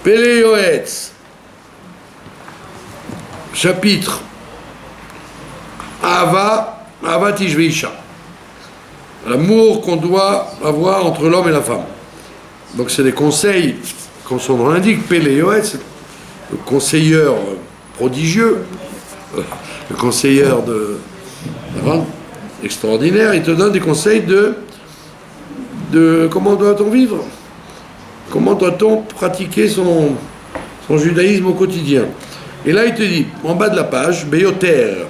Pele Yoetz, chapitre Avat Ish Veisha, l'amour qu'on doit avoir entre l'homme et la femme. Donc c'est des conseils, comme son nom l'indique, Pele Yoetz, le conseilleur prodigieux, le conseilleur extraordinaire, il te donne des conseils de comment doit-on vivre, comment doit-on pratiquer son judaïsme au quotidien. Et là il te dit, en bas de la page, Beyoter,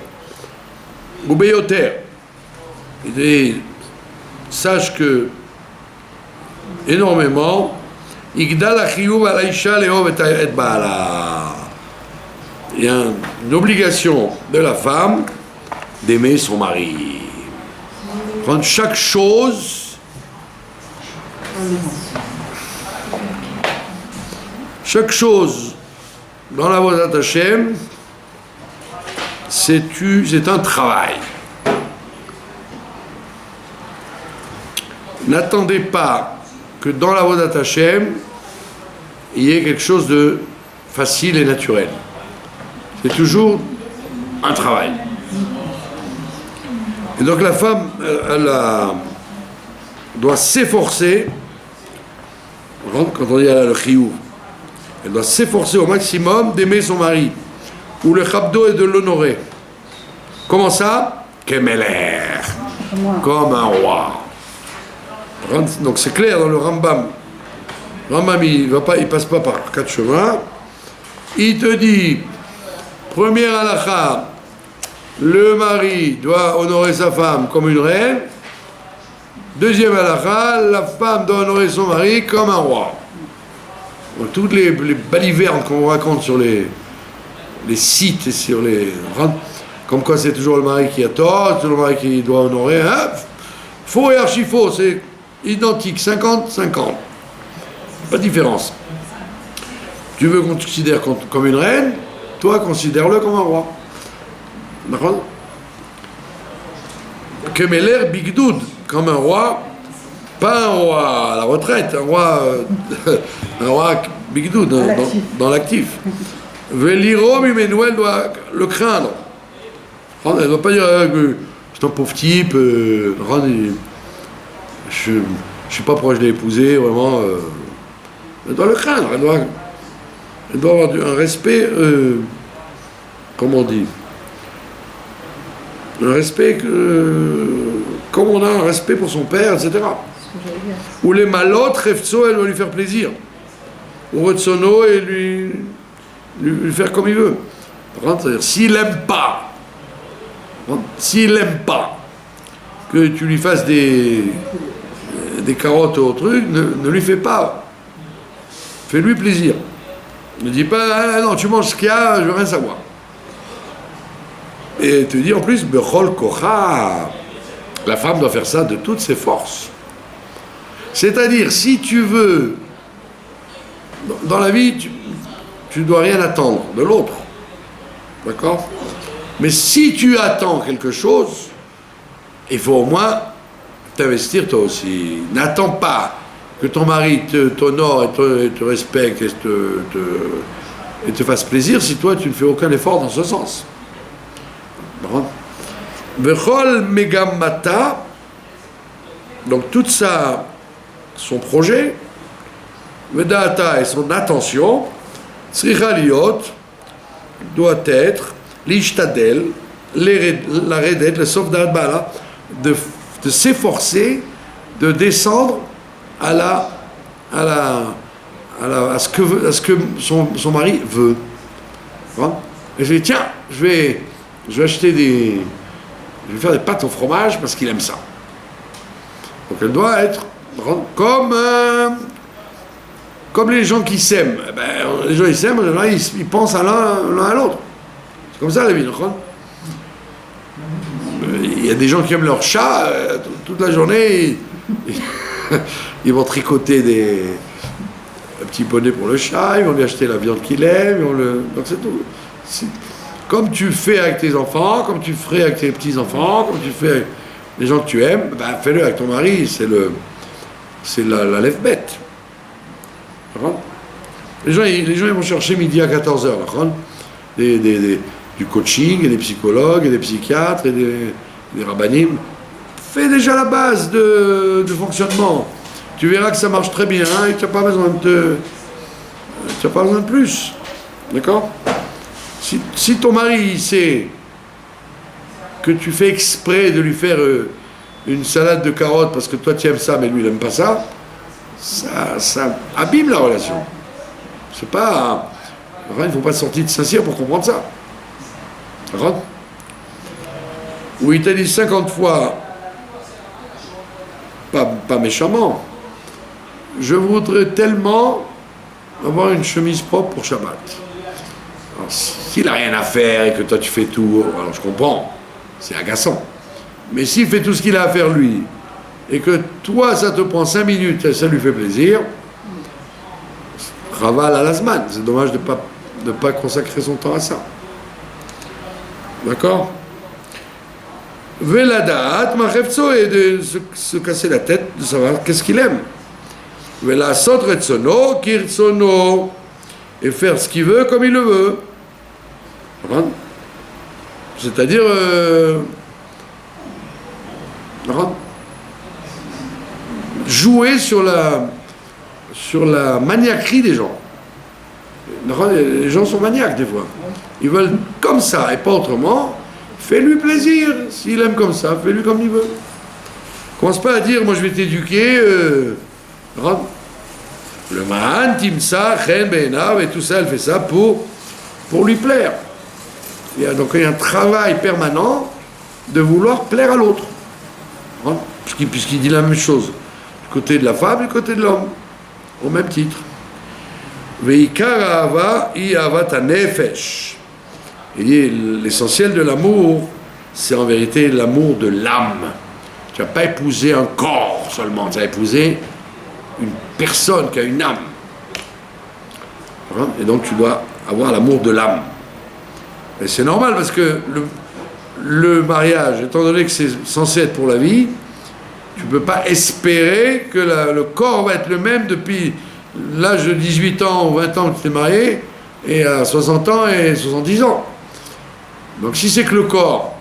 ou Beyoter, il dit, sache que énormément, Igdal achiyuv ala isha leov et baala. Il y a une obligation de la femme d'aimer son mari. Prendre chaque chose, dans la Avodat Hashem, c'est un travail. N'attendez pas que dans la Avodat Hashem, il y ait quelque chose de facile et naturel. C'est toujours un travail. Et donc la femme, elle doit s'efforcer, quand on dit elle a le chiyuv, elle doit s'efforcer au maximum d'aimer son mari, ou le chabdo est de l'honorer. Comment ça? Kemeler, comme un roi. Donc c'est clair dans le Rambam. Le Rambam il passe pas par 4 chemins. Il te dit, première halakha, le mari doit honorer sa femme comme une reine. Deuxième halakha, la femme doit honorer son mari comme un roi. Donc, toutes les balivernes qu'on raconte sur les sites et sur les... Comme quoi c'est toujours le mari qui a tort, c'est toujours le mari qui doit honorer. Hein? Faux et archi-faux, c'est identique, 50-50. Pas de différence. Tu veux qu'on te considère comme une reine, toi considère-le comme un roi. D'accord? Kemeler bigdoud, comme un roi, pas un roi à la retraite, un roi bigdoud, dans l'actif. Veliro mimenu, elle doit le craindre. Elle ne doit pas dire que c'est un pauvre type, je ne sais pas pourquoi je l'ai épousé, vraiment. Elle doit le craindre, elle doit avoir un respect, comment on dit, un respect comme on a un respect pour son père, etc. Ou les malotes, Refso, elle doit lui faire plaisir. Ou Retsono, et lui faire comme il veut. Par contre, c'est-à-dire, s'il n'aime pas que tu lui fasses des carottes au truc, ne lui fais pas. Fais-lui plaisir. Ne dis pas, ah, non, tu manges ce qu'il y a, je veux rien savoir. Et tu dis en plus, Bechol Kocha, la femme doit faire ça de toutes ses forces. C'est-à-dire, si tu veux, dans la vie, tu ne dois rien attendre de l'autre. D'accord? Mais si tu attends quelque chose, il faut au moins t'investir toi aussi. N'attends pas que ton mari t'honore et te respecte et te fasse plaisir si toi tu ne fais aucun effort dans ce sens. Vechol megamata, donc tout ça, son projet, vedata et son attention, tzricha liot, doit être l'ishtadel, la redet, le sofdat bala, de s'efforcer de descendre à ce que son mari veut. Et je dis tiens, je vais acheter je vais faire des pâtes au fromage parce qu'il aime ça. Donc elle doit être comme les gens qui s'aiment. Les gens ils s'aiment, ils pensent à l'un à l'autre. C'est comme ça la vie, non? Il y a des gens qui aiment leur chat, toute la journée, ils vont tricoter un petit bonnet pour le chat, ils vont lui acheter la viande qu'il aime, donc c'est tout. Comme tu fais avec tes enfants, comme tu ferais avec tes petits-enfants, comme tu fais avec les gens que tu aimes, fais-le avec ton mari, c'est la lève-bête. Les gens ils vont chercher midi à 14 heures, du coaching, et des psychologues, et des psychiatres, et des rabbinim. Fais déjà la base de fonctionnement. Tu verras que ça marche très bien et que tu n'as pas besoin de plus. D'accord? Si ton mari sait que tu fais exprès de lui faire une salade de carottes parce que toi tu aimes ça mais lui il n'aime pas ça, ça abîme la relation. C'est pas... il ne faut pas sortir de Saint-Cyr pour comprendre ça. D'accord? Où il t'a dit 50 fois, pas méchamment, je voudrais tellement avoir une chemise propre pour Shabbat. Alors, s'il n'a rien à faire et que toi tu fais tout, alors je comprends, c'est agaçant. Mais s'il fait tout ce qu'il a à faire lui, et que toi ça te prend 5 minutes et ça lui fait plaisir, raval à la semaine. C'est dommage de pas consacrer son temps à ça. D'accord? Veladat machevtso, et de se casser la tête, de savoir qu'est-ce qu'il aime. Velasot retsono kirtsono, et faire ce qu'il veut comme il le veut. C'est-à-dire jouer sur la maniaquerie des gens. Les gens sont maniaques des fois. Ils veulent comme ça et pas autrement. Fais-lui plaisir. S'il aime comme ça, fais-lui comme il veut. Commence pas à dire, moi je vais t'éduquer. Le man, timsa, chen, benav, et tout ça, elle fait ça pour lui plaire. Donc il y a un travail permanent de vouloir plaire à l'autre. Puisqu'il dit la même chose. Du côté de la femme et du côté de l'homme. Au même titre. Veikar ahava hi ahavat hanefesh. Il dit l'essentiel de l'amour, c'est en vérité l'amour de l'âme. Tu n'as pas épousé un corps seulement, tu as épousé une personne qui a une âme. Et donc tu dois avoir l'amour de l'âme. Et c'est normal parce que le mariage, étant donné que c'est censé être pour la vie, tu ne peux pas espérer que le corps va être le même depuis l'âge de 18 ans ou 20 ans que tu t'es marié, et à 60 ans et 70 ans. Donc si c'est que le corps,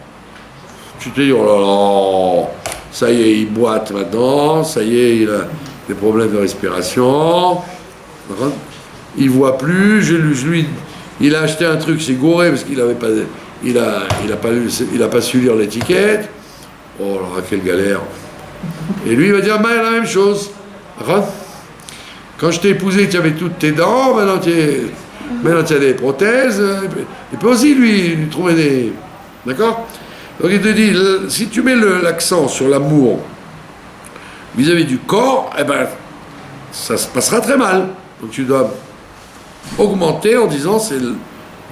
tu te dis, oh là là, ça y est, il boite maintenant, ça y est, il a des problèmes de respiration, il voit plus, il a acheté un truc, c'est gouré parce qu'il avait pas, il a pas su lire l'étiquette. Oh là, quelle galère. Et lui il va dire, la même chose. Quand je t'ai épousé, tu avais toutes tes dents, maintenant tu as des prothèses. Il peut aussi lui trouver des... D'accord? Donc il te dit, si tu mets l'accent sur l'amour vis-à-vis du corps, eh ben, ça se passera très mal. Donc tu dois augmenter en disant,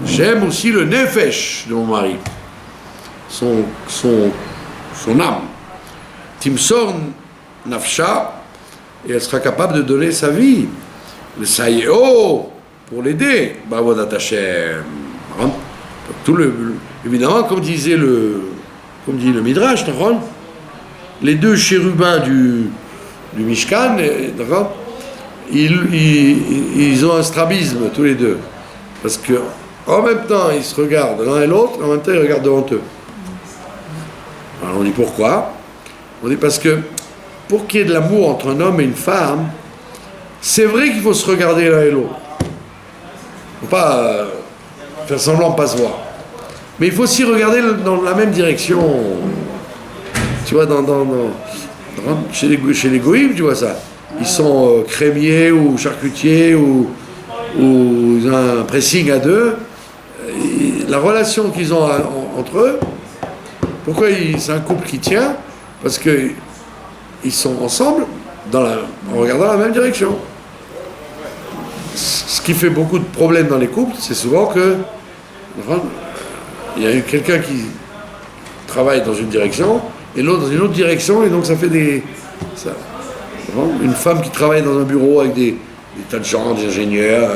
j'aime aussi le nefesh de mon mari, son âme. Timsor nafsha, et elle sera capable de donner sa vie, le saïo, pour l'aider. Bavodat Hashem. Évidemment, comme dit le Midrash, les deux chérubins du Mishkan, ils ont un strabisme tous les deux. Parce que en même temps, ils se regardent l'un et l'autre, en même temps, ils regardent devant eux. Alors on dit pourquoi? On dit parce que pour qu'il y ait de l'amour entre un homme et une femme, c'est vrai qu'il faut se regarder l'un et l'autre. Il ne faut pas faire semblant de ne pas se voir. Mais il faut aussi regarder dans la même direction. Tu vois, chez les goïms, tu vois ça. Ils sont crémiers ou charcutiers ou ils ont un pressing à deux. La relation qu'ils ont entre eux, pourquoi c'est un couple qui tient? Parce qu'ils sont ensemble en regardant la même direction. Ce qui fait beaucoup de problèmes dans les couples, c'est souvent que il y a quelqu'un qui travaille dans une direction et l'autre dans une autre direction, et donc ça fait une femme qui travaille dans un bureau avec des tas de gens, des ingénieurs,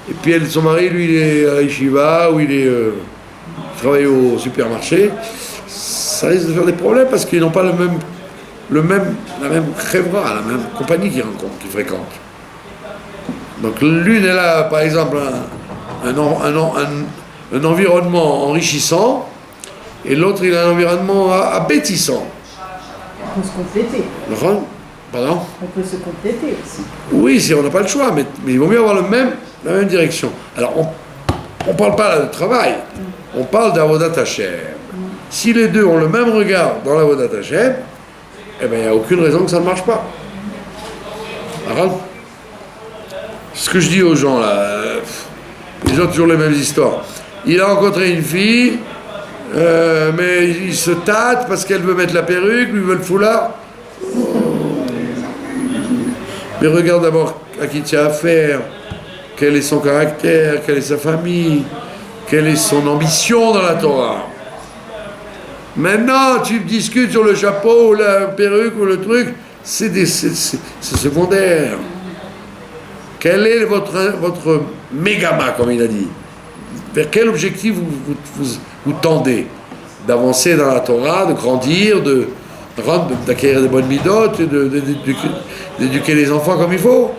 et puis son mari, lui, il est à Yeshiva, ou il travaille au supermarché. Ça risque de faire des problèmes parce qu'ils n'ont pas la même chevra, la même compagnie qu'ils fréquentent. Donc l'une, elle a par exemple un environnement enrichissant, et l'autre, il a un environnement appétissant. On peut se compléter. Pardon? On peut se compléter aussi. Oui, on n'a pas le choix, mais il vaut mieux avoir la même direction. Alors, on ne parle pas là de travail, on parle d'Avodat Hashem. Si les deux ont le même regard dans l'Avodat Hashem, eh bien, il n'y a aucune raison que ça ne marche pas. Alors, ce que je dis aux gens, là, ils ont toujours les mêmes histoires. Il a rencontré une fille, mais il se tâte parce qu'elle veut mettre la perruque, lui veut le foulard. Mais regarde d'abord à qui tu as affaire, quel est son caractère, quelle est sa famille, quelle est son ambition dans la Torah. Maintenant, tu discutes sur le chapeau, ou la perruque, ou le truc, c'est secondaire. Quel est votre mégama, comme il a dit? Vers quel objectif vous tendez? D'avancer dans la Torah, de grandir, d'acquérir des bonnes midotes, d'éduquer les enfants comme il faut?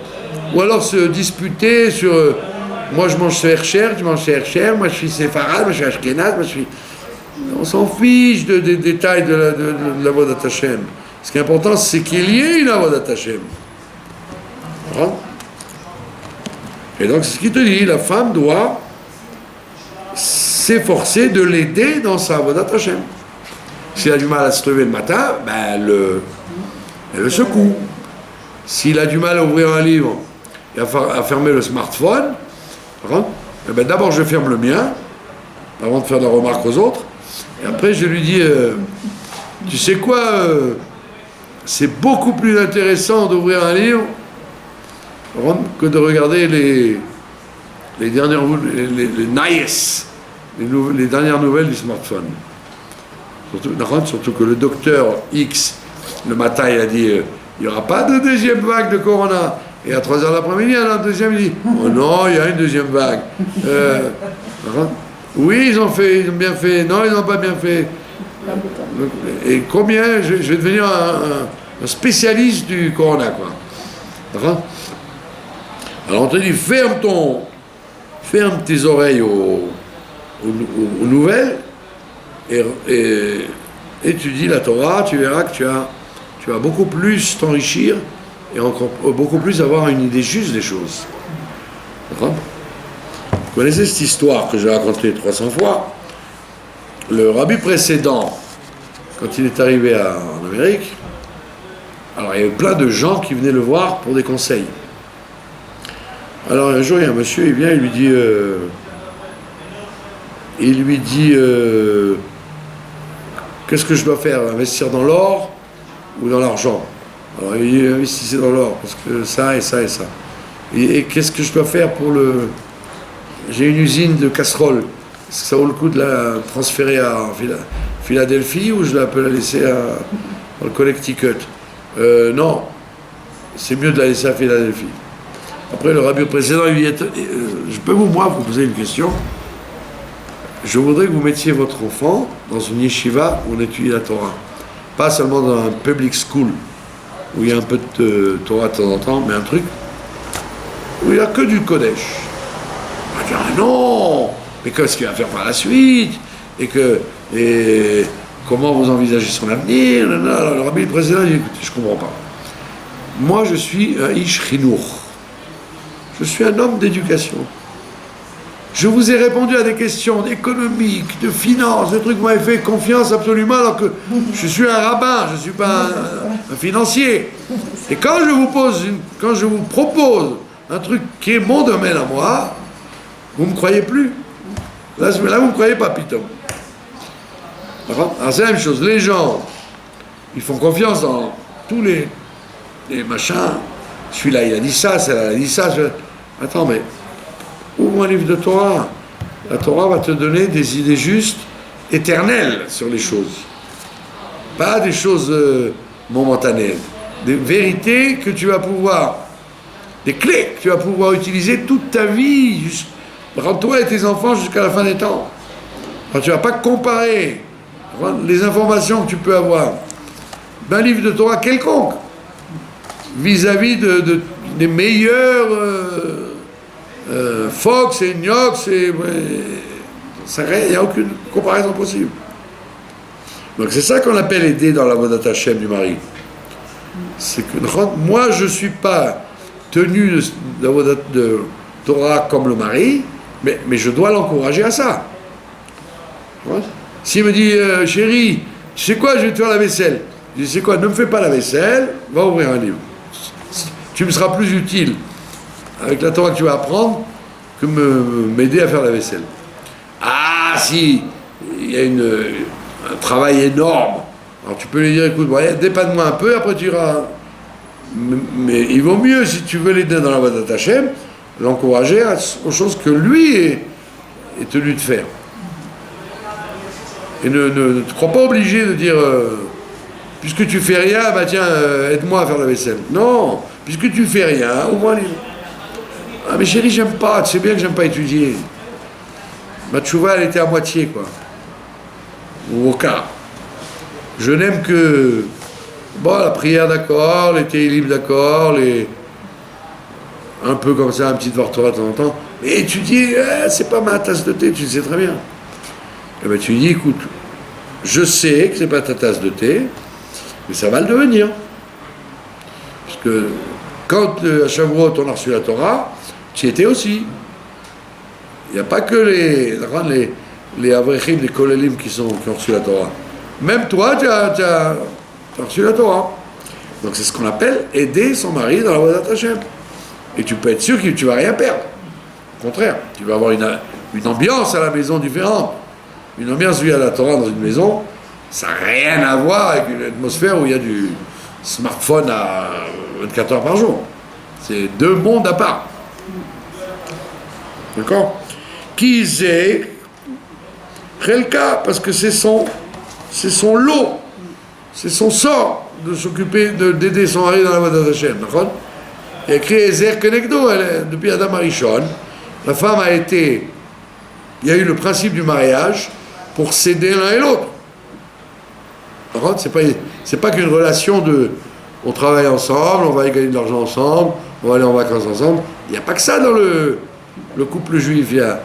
Ou alors se disputer sur moi je mange Hercher, tu manges Hercher, moi je suis séfarade, moi je suis ashkénaze, moi je suis... On s'en fiche des détails de l'Avodat Hashem. Ce qui est important, c'est qu'il y ait une Avodat Hashem. Et donc c'est ce qu'il te dit, la femme doit s'efforcer de l'aider dans sa Avodat Hashem. S'il a du mal à se lever le matin, ben elle le secoue. S'il a du mal à ouvrir un livre et à fermer le smartphone, eh ben d'abord je ferme le mien, avant de faire de la remarque aux autres, et après je lui dis, tu sais quoi, c'est beaucoup plus intéressant d'ouvrir un livre que de regarder les dernières les dernières nouvelles du smartphone. Surtout que le docteur X, le matin, il a dit il n'y aura pas de deuxième vague de Corona. Et à 3h de l'après-midi, il y en a un deuxième, il dit oh non, il y a une deuxième vague. Oui, ils ont bien fait. Non, ils n'ont pas bien fait. Et combien je vais devenir un spécialiste du Corona, quoi. Alors on te dit ferme tes oreilles aux nouvelles et étudie la Torah, tu verras que tu vas beaucoup plus t'enrichir et encore beaucoup plus avoir une idée juste des choses. D'accord ? Vous connaissez cette histoire que j'ai racontée 300 fois. Le rabbi précédent, quand il est arrivé en Amérique, alors il y avait plein de gens qui venaient le voir pour des conseils. Alors un jour, il y a un monsieur, il vient, il lui dit qu'est-ce que je dois faire, investir dans l'or ou dans l'argent? Alors il dit investissez dans l'or, parce que ça et ça et ça. Et qu'est-ce que je dois faire pour j'ai une usine de casseroles, est-ce que ça vaut le coup de la transférer à Philadelphie ou je peux la laisser dans le Connecticut? Non, c'est mieux de la laisser à Philadelphie. Après, le rabbi précédent, il dit je peux vous poser une question? Je voudrais que vous mettiez votre enfant dans une yeshiva où on étudie la Torah. Pas seulement dans un public school, où il y a un peu de Torah de temps en temps, mais un truc où il n'y a que du Kodesh. On va dire, ah non, mais qu'est-ce qu'il va faire par la suite? Et comment vous envisagez son avenir? Alors, le rabbi précédent, il dit, écoutez, je ne comprends pas. Moi, je suis un ish chinour. Je suis un homme d'éducation. Je vous ai répondu à des questions économiques, de finances, de trucs, vous m'avez fait confiance absolument, alors que je suis un rabbin, je ne suis pas un financier. Et quand je vous propose un truc qui est mon domaine à moi, vous ne me croyez plus. Là, vous ne me croyez pas, Piton. Alors, c'est la même chose. Les gens, ils font confiance dans tous les machins. Celui-là, il a dit ça, celle-là, elle a dit ça. Attends, mais ouvre un livre de Torah. La Torah va te donner des idées justes, éternelles sur les choses. Pas des choses momentanées. Des vérités que tu vas pouvoir, des clés que tu vas pouvoir utiliser toute ta vie, toi et tes enfants jusqu'à la fin des temps. Alors, tu ne vas pas comparer les informations que tu peux avoir d'un livre de Torah quelconque vis-à-vis des meilleurs Fox et Gnox, il n'y a aucune comparaison possible. Donc c'est ça qu'on appelle aider dans la Avodat Hashem du mari. C'est que moi je ne suis pas tenu de Torah comme le mari, mais je dois l'encourager à ça. S'il me dit chérie, tu sais quoi, je vais te faire la vaisselle. Je dis c'est quoi, ne me fais pas la vaisselle, va ouvrir un livre. Tu me seras plus utile avec la Torah que tu vas apprendre que m'aider à faire la vaisselle. Ah si, il y a un travail énorme. Alors tu peux lui dire écoute, dépanne-moi un peu, après tu iras. Mais il vaut mieux, si tu veux l'aider dans la Avodat Hashem, l'encourager aux choses que lui est tenu de faire. Et ne te crois pas obligé de dire puisque tu fais rien, bah tiens, aide-moi à faire la vaisselle. Non, puisque tu fais rien, au moins. Ah mais chérie, j'aime pas, tu sais bien que j'aime pas étudier. Ma tchouva, elle était à moitié, quoi. Ou au quart. Je n'aime que. Bon, la prière, d'accord, les télim, d'accord, un peu comme ça, un petit devoir Torah de temps en temps. Mais étudier, c'est pas ma tasse de thé, tu le sais très bien. Et ben tu lui dis, écoute, je sais que c'est pas ta tasse de thé, mais ça va le devenir. Parce que quand à Shavuot on a reçu la Torah, tu y étais aussi. Il n'y a pas que les Avrechim, les Kolelim qui ont reçu la Torah. Même toi, tu as reçu la Torah. Donc c'est ce qu'on appelle aider son mari dans la Avodat Hashem. Et tu peux être sûr que tu ne vas rien perdre. Au contraire, tu vas avoir une ambiance à la maison différente. Une ambiance vue à la Torah dans une maison, ça n'a rien à voir avec une atmosphère où il y a du smartphone à 24 heures par jour. C'est deux mondes à part. D'accord? Qui c'est Chelka, parce que c'est son lot, c'est son sort de s'occuper, d'aider son mari dans la Avodat Hashem. D'accord? Il y a écrit Ezer Kenegdo, depuis Adam Arishon, la femme a été. Il y a eu le principe du mariage pour s'aider l'un et l'autre. D'accord? C'est pas qu'une relation de. On travaille ensemble, on va gagner de l'argent ensemble, on va aller en vacances ensemble. Il n'y a pas que ça dans le couple juif. Il y a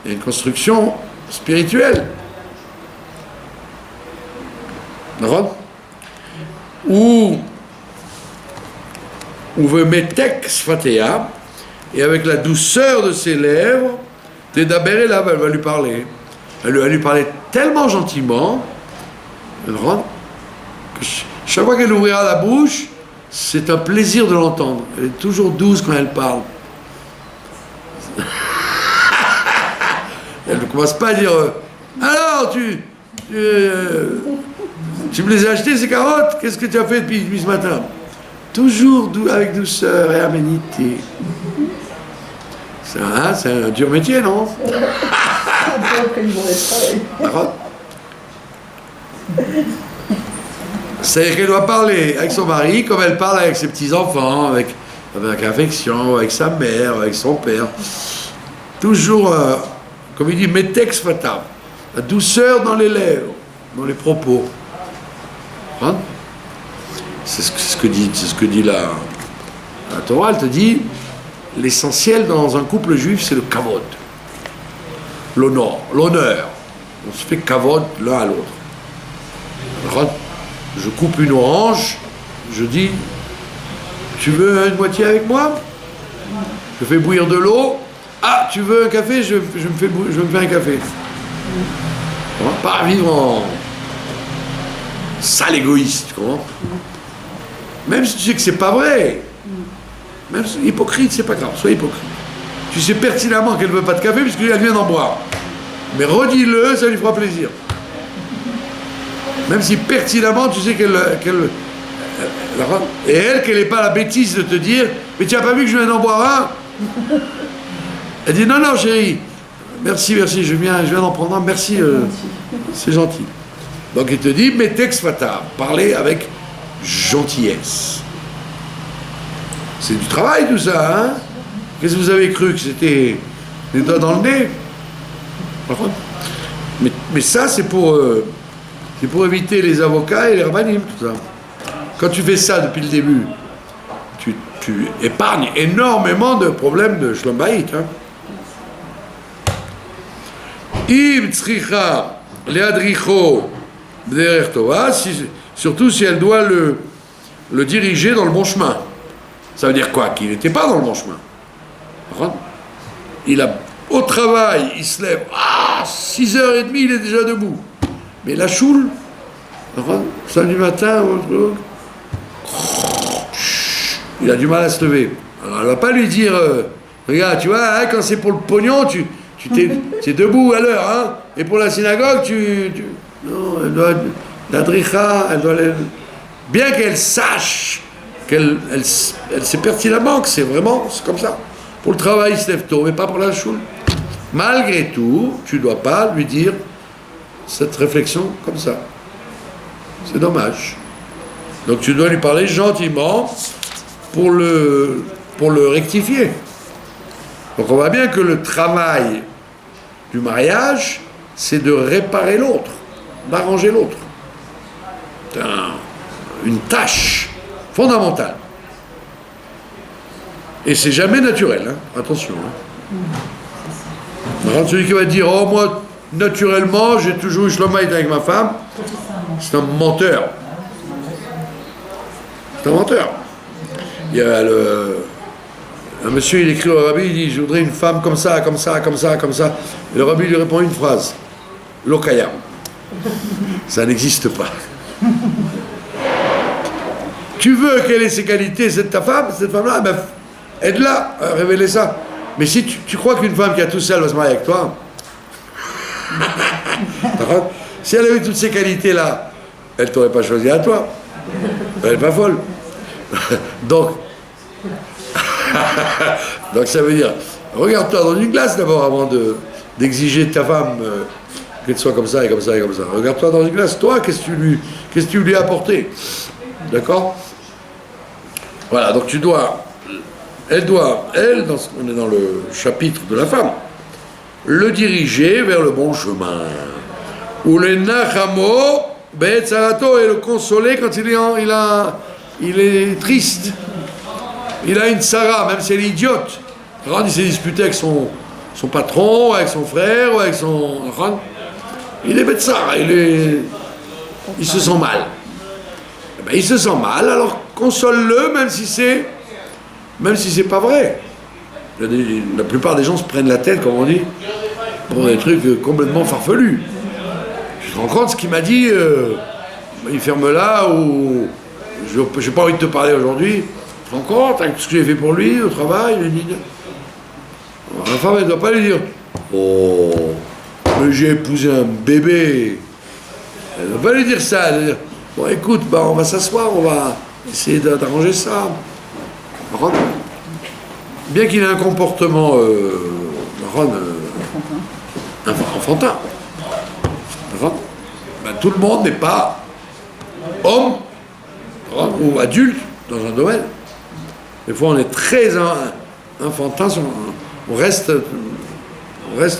une construction spirituelle. D'accord? Ou veut metek sfatea, et avec la douceur de ses lèvres, Tedaber là, elle va lui parler. Elle va lui parler tellement gentiment, que chaque fois qu'elle ouvrira la bouche, c'est un plaisir de l'entendre. Elle est toujours douce quand elle parle. Elle ne commence pas à dire alors tu me les as achetées ces carottes, qu'est-ce que tu as fait depuis ce matin? Toujours avec douceur et aménité. C'est un dur métier, non? C'est-à-dire qu'elle doit parler avec son mari comme elle parle avec ses petits-enfants, avec affection, avec sa mère, avec son père. Toujours, comme il dit, metex fatam, la douceur dans les lèvres, dans les propos. Hein? C'est ce que dit la Torah. Elle te dit, l'essentiel dans un couple juif, c'est le kavod, l'honneur. On se fait kavod l'un à l'autre. Alors, je coupe une orange, je dis, tu veux une moitié avec moi? Je fais bouillir de l'eau. Ah, tu veux un café? Je me fais un café. On va pas vivre en sale égoïste, tu comprends? Même si tu sais que c'est pas vrai, même si hypocrite, c'est pas grave, sois hypocrite. Tu sais pertinemment qu'elle ne veut pas de café puisqu'elle vient d'en boire. Mais redis-le, ça lui fera plaisir. Même si pertinemment tu sais qu'elle et elle, qu'elle n'ait pas la bêtise de te dire, mais tu n'as pas vu que je viens d'en boire un? Elle dit non, chérie, merci, je viens d'en prendre un, merci, c'est gentil. Donc il te dit, mais tex fata, parlez avec gentillesse. C'est du travail tout ça, hein? Qu'est-ce que vous avez cru que c'était les doigts dans le nez? Mais ça c'est pour éviter les avocats et les rabbinim, tout ça. Quand tu fais ça depuis le début, tu tu épargnes énormément de problèmes de Shlom Bayit. Im tzricha leadricho b'derech tova, surtout si elle doit le diriger dans le bon chemin. Ça veut dire quoi? Qu'il n'était pas dans le bon chemin. Il a, au travail, il se lève, 6h30, il est déjà debout. Mais la choule, samedi matin, il a du mal à se lever. Alors elle ne va pas lui dire, regarde, tu vois, quand c'est pour le pognon, c'est debout à l'heure, hein, et pour la synagogue, non, elle doit, la dricha, elle doit, bien qu'elle sache, elle sait pertinemment que c'est comme ça. Pour le travail, il se lève tôt, mais pas pour la choule. Malgré tout, tu ne dois pas lui dire cette réflexion comme ça. C'est dommage. Donc tu dois lui parler gentiment pour le rectifier. Donc on voit bien que le travail du mariage, c'est de réparer l'autre, d'arranger l'autre. C'est une tâche fondamentale. Et c'est jamais naturel, hein. Attention. Celui qui va dire, oh moi, naturellement, j'ai toujours eu Shlom Bayit avec ma femme, c'est un menteur. C'est un menteur. Il y a un monsieur, il écrit au rabbi, il dit, je voudrais une femme comme ça, comme ça, comme ça, comme ça. Et le rabbi lui répond une phrase, lo kayam. Ça n'existe pas. Tu veux qu'elle ait ses qualités, c'est ta femme, cette femme-là, ben, aide-la à révéler ça. Mais si tu crois qu'une femme qui a tout ça, elle va se marier avec toi, si elle avait toutes ces qualités-là, elle t'aurait pas choisi à toi. Elle n'est pas folle. Donc ça veut dire, regarde-toi dans une glace d'abord avant d'exiger de ta femme qu'elle soit comme ça et comme ça et comme ça. Regarde-toi dans une glace, toi, qu'est-ce que tu lui as apporté? D'accord? Voilà, donc elle doit, on est dans le chapitre de la femme, le diriger vers le bon chemin. Ou le nachamo, be'etzarato, et le consoler quand il est triste. Il a une Sarah, même si elle est idiote. Il s'est disputé avec son patron, avec son frère, ou avec son... Il est Betsara, il se sent mal. Ben, il se sent mal, alors console-le, même si c'est pas vrai. La plupart des gens se prennent la tête, comme on dit, pour des trucs complètement farfelus. Tu te rends compte ce qu'il m'a dit, il ferme là, ou j'ai pas envie de te parler aujourd'hui. Tu te rends compte avec ce que j'ai fait pour lui au travail, la femme, elle ne doit pas lui dire, oh, mais j'ai épousé un bébé. Elle ne doit pas lui dire ça. Elle doit dire, bon, écoute, on va s'asseoir, on va essayer d'arranger ça. Bien qu'il ait un comportement enfantin, tout le monde n'est pas homme ou adulte dans un domaine. Des fois, on est très enfantin, on reste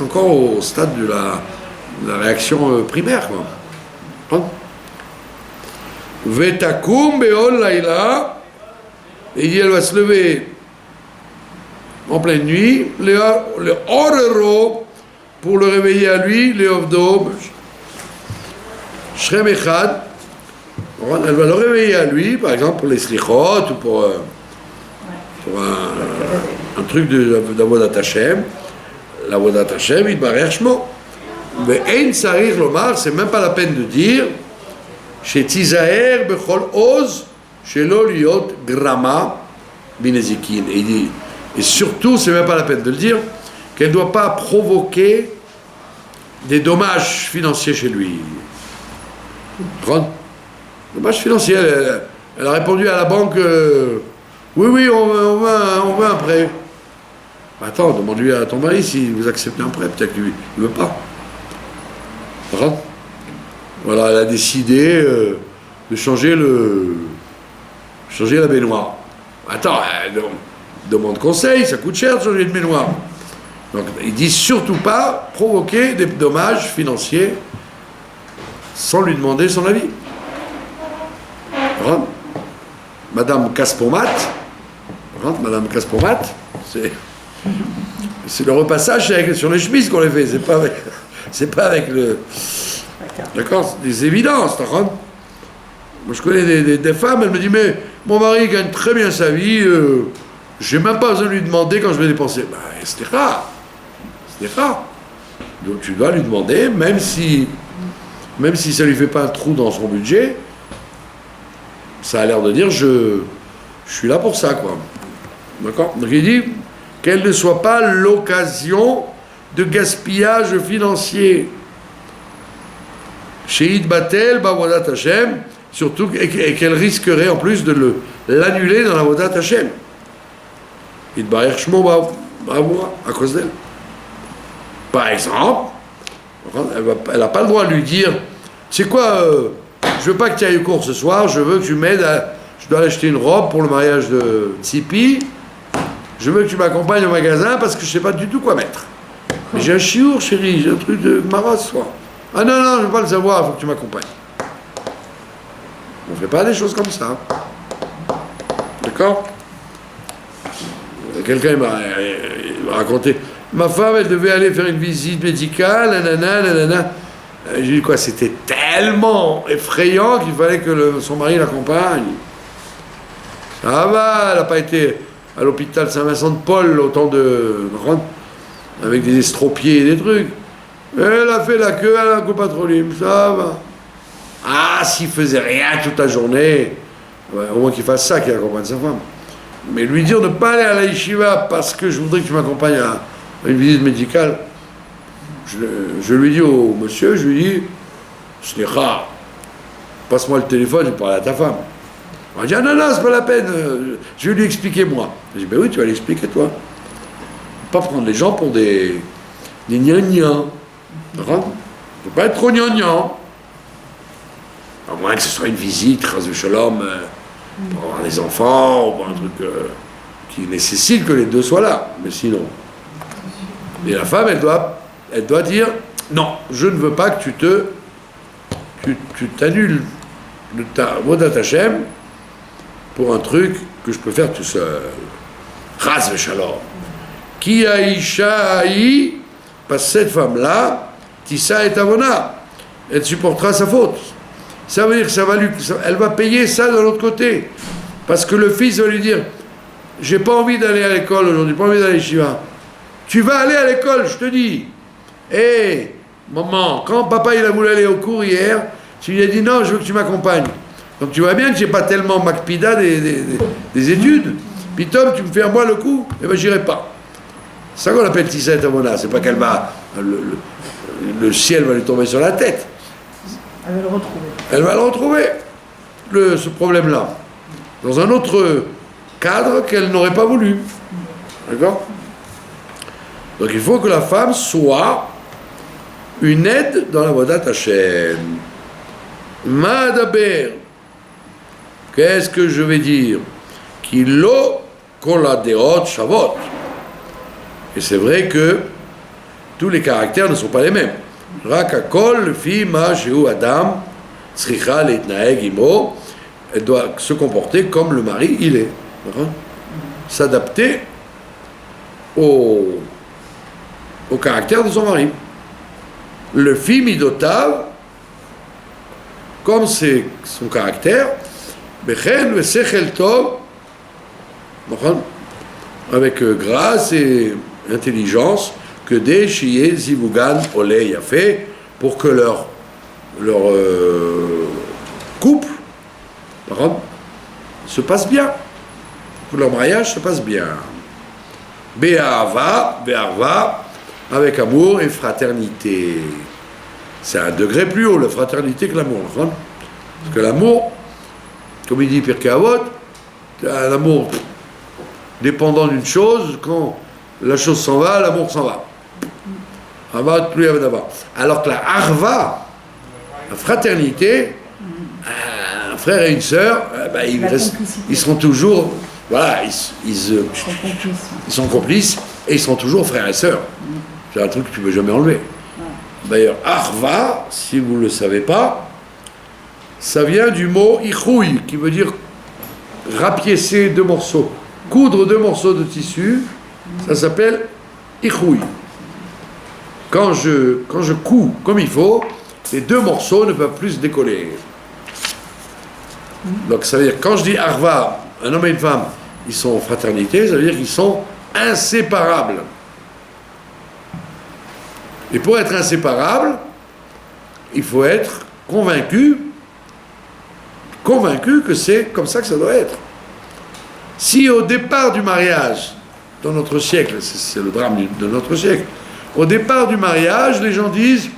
encore au stade de la réaction primaire. Vetakum beol laila, et il dit, elle va se lever en pleine nuit, le orero, pour le réveiller à lui, le ovdo, shrem echad, elle va le réveiller à lui, par exemple pour les slichot, ou pour un truc d'avodat Hashem, l'avodat Hashem, il barre shmo. Mais ein sarir lomar, c'est même pas la peine de dire, chez Tizaher bechol oz, chez l'oliot grama binezikin. Et il dit, et surtout, c'est même pas la peine de le dire, qu'elle ne doit pas provoquer des dommages financiers chez lui. Dommages financiers. Elle a répondu à la banque, oui, on veut un prêt. Attends, demande-lui à ton mari si vous acceptez un prêt. Peut-être qu'il ne veut pas. Voilà, elle a décidé de changer la baignoire. Attends, demande conseil, ça coûte cher de changer de baignoire. Donc il dit surtout pas provoquer des dommages financiers sans lui demander son avis. Madame Caspomat, Madame Caspomat, c'est le repassage sur les chemises qu'on les fait, c'est pas avec le... D'accord, c'est des évidences, d'accord. Moi je connais des femmes, elles me disent mais mon mari gagne très bien sa vie, j'ai même pas besoin de lui demander quand je vais dépenser. Ben, c'est rare. Donc tu dois lui demander, même si ça lui fait pas un trou dans son budget, ça a l'air de dire je suis là pour ça, quoi. D'accord. Donc il dit qu'elle ne soit pas l'occasion de gaspillage financier. Chez Batel, Bavodat Hashem, surtout, et qu'elle risquerait en plus de l'annuler dans la Vodat Hashem. Idbarech Shmo Bavoura, à cause d'elle. Par exemple, elle n'a pas le droit de lui dire tu sais quoi, je veux pas que tu ailles au cours ce soir, je veux que tu m'aides je dois aller acheter une robe pour le mariage de Tsipi, je veux que tu m'accompagnes au magasin parce que je sais pas du tout quoi mettre. Mais j'ai un chiour, chérie, j'ai un truc de maras ce soir. Ah non, je veux pas le savoir, il faut que tu m'accompagnes. On fait pas des choses comme ça. D'accord? Quelqu'un m'a raconté, ma femme, elle devait aller faire une visite médicale, nanana. J'ai dit quoi, c'était tellement effrayant qu'il fallait que son mari l'accompagne. Ça va, elle n'a pas été à l'hôpital Saint-Vincent-de-Paul autant de... avec des estropiés et des trucs. Elle a fait la queue à la copatroline, ça va. Ah, s'il faisait rien toute la journée, ouais, au moins qu'il fasse ça, qu'il accompagne sa femme. Mais lui dire de ne pas aller à la yeshiva parce que je voudrais que tu m'accompagnes à une visite médicale, je lui dis au monsieur, je lui dis, ce n'est rare, passe-moi le téléphone, je parle à ta femme. On va dire, non, c'est pas la peine, je vais lui expliquer moi. Je dis, ben oui, tu vas l'expliquer toi. Pas prendre les gens pour des gnagnans. Il ne faut pas être trop gnangnan. À moins que ce soit une visite, Chas v'Shalom, pour avoir des enfants, ou pour un truc qui nécessite que les deux soient là. Mais sinon. Et la femme, elle doit dire, non, je ne veux pas que tu t'annules ta Vodat Hashem pour un truc que je peux faire tout seul. Chas v'Shalom. Qui aïcha aï, parce que cette femme-là, Tissa et Avona, elle supportera sa faute. Ça veut dire que elle va payer ça de l'autre côté. Parce que le fils va lui dire, j'ai pas envie d'aller à l'école aujourd'hui, pas envie d'aller à Shiva. Tu vas aller à l'école, je te dis. Hé, maman, quand papa il a voulu aller au cours hier, tu lui as dit non, je veux que tu m'accompagnes. Donc tu vois bien que j'ai pas tellement macpida des études. Puis Tom, tu me fais à moi le coup, eh ben j'irai pas. C'est ça qu'on appelle Tissa et Avona. C'est pas qu'elle va... Le ciel va lui tomber sur la tête. Elle va le retrouver. Elle va le retrouver, ce problème-là. Dans un autre cadre qu'elle n'aurait pas voulu. D'accord? Donc il faut que la femme soit une aide dans la Vodat Hashem. Madaber. Qu'est-ce que je vais dire? Kilo koladeot shavot. Et c'est vrai que tous les caractères ne sont pas les mêmes. Rakakol, fi ma sheu adam, tzricha leitnaeg imo, elle doit se comporter comme le mari il est. S'adapter au caractère de son mari. Le fi midotav, comme c'est son caractère, bechen vesechel tov, avec grâce et intelligence, que des chiés zivugan olé yafé, pour que leur couple se passe bien, que leur mariage se passe bien. Be'ava, be'arva, avec amour et fraternité. C'est un degré plus haut, la fraternité, que l'amour. Parce que l'amour, comme il dit Pirkei Avot, un amour dépendant d'une chose, quand la chose s'en va, l'amour s'en va. Alors que la arva, la fraternité, un frère et une sœur, ils seront toujours, voilà, ils sont complices et ils seront toujours frères et sœurs. C'est un truc que tu ne peux jamais enlever. D'ailleurs, arva, si vous ne le savez pas, ça vient du mot ichouï, qui veut dire rapiécer deux morceaux. Coudre deux morceaux de tissu, ça s'appelle ichoui. Quand je couds comme il faut, les deux morceaux ne peuvent plus se décoller. Donc ça veut dire, quand je dis arva, un homme et une femme, ils sont en fraternité, ça veut dire qu'ils sont inséparables. Et pour être inséparable, il faut être convaincu que c'est comme ça que ça doit être. Si au départ du mariage, dans notre siècle, c'est le drame de notre siècle, au départ du mariage, les gens disent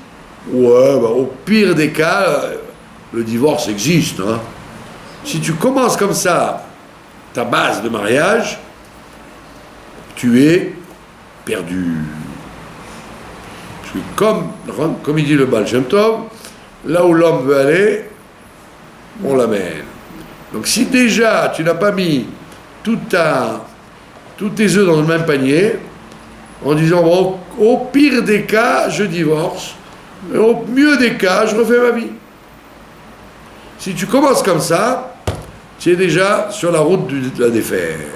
ouais, au pire des cas, le divorce existe. Hein. Si tu commences comme ça ta base de mariage, tu es perdu. Comme il dit le Baal Shem Tov, là où l'homme veut aller, on l'amène. Donc si déjà tu n'as pas mis tous tes œufs dans le même panier, en disant bon, au pire des cas, je divorce, et au mieux des cas, je refais ma vie. Si tu commences comme ça, tu es déjà sur la route de la défaite.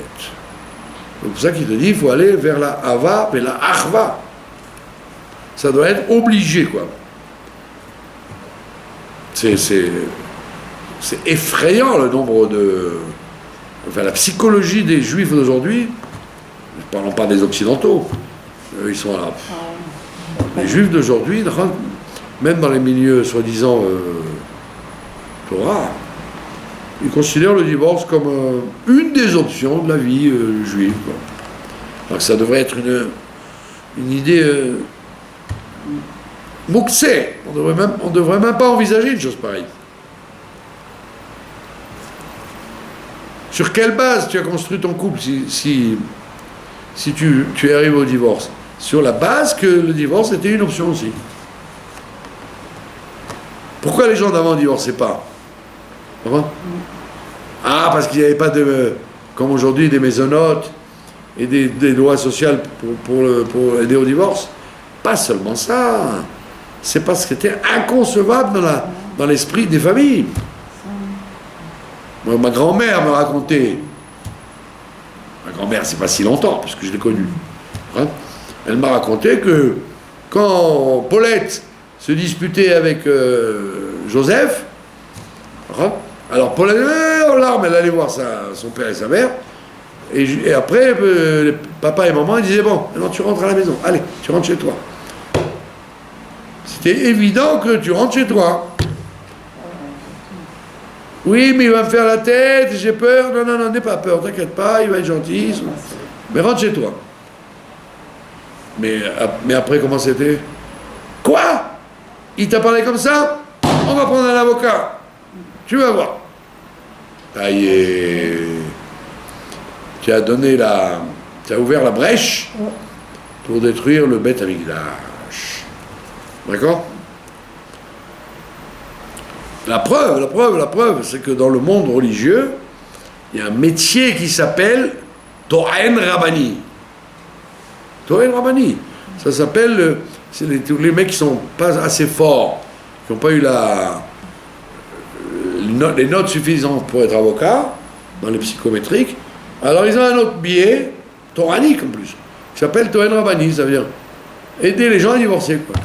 C'est pour ça qu'il te dit il faut aller vers la Hava et la Achva. Ça doit être obligé, quoi. C'est effrayant le nombre de... Enfin, la psychologie des Juifs d'aujourd'hui, ne parlons pas des Occidentaux, ils sont là. Les Juifs d'aujourd'hui, même dans les milieux soi-disant Torah, ils considèrent le divorce comme une des options de la vie juive, quoi. Alors que ça devrait être une idée mouxée. On devrait même pas envisager une chose pareille. Sur quelle base tu as construit ton couple si tu arrives au divorce? Sur la base que le divorce était une option aussi. Pourquoi les gens d'avant ne divorçaient pas? Ah, parce qu'il n'y avait pas comme aujourd'hui, des maisonnotes et des lois sociales pour aider au divorce. Pas seulement ça. C'est parce que c'était inconcevable dans l'esprit des familles. Moi, ma grand-mère me racontait, ma grand-mère c'est pas si longtemps puisque je l'ai connue, hein, elle m'a raconté que quand Paulette se disputait avec Joseph, hein, alors Paulette en larmes elle allait voir son père et sa mère et après papa et maman ils disaient bon maintenant tu rentres à la maison, allez tu rentres chez toi. C'était évident que tu rentres chez toi. Oui, mais il va me faire la tête, j'ai peur. Non, n'aie pas peur, t'inquiète pas, il va être gentil. Mais rentre chez toi. Mais après, comment c'était? Quoi? Il t'a parlé comme ça? On va prendre un avocat. Tu vas voir. Ça y est. Tu as ouvert la brèche pour détruire le Beth Amikdash. D'accord? La preuve, c'est que dans le monde religieux, il y a un métier qui s'appelle Tohen Rabani. Tohen Rabani. Ça s'appelle, c'est tous les mecs qui sont pas assez forts, qui n'ont pas eu les notes suffisantes pour être avocat, dans les psychométriques. Alors ils ont un autre billet, Toranique en plus, qui s'appelle Tohen Rabani, ça veut dire aider les gens à divorcer, quoi.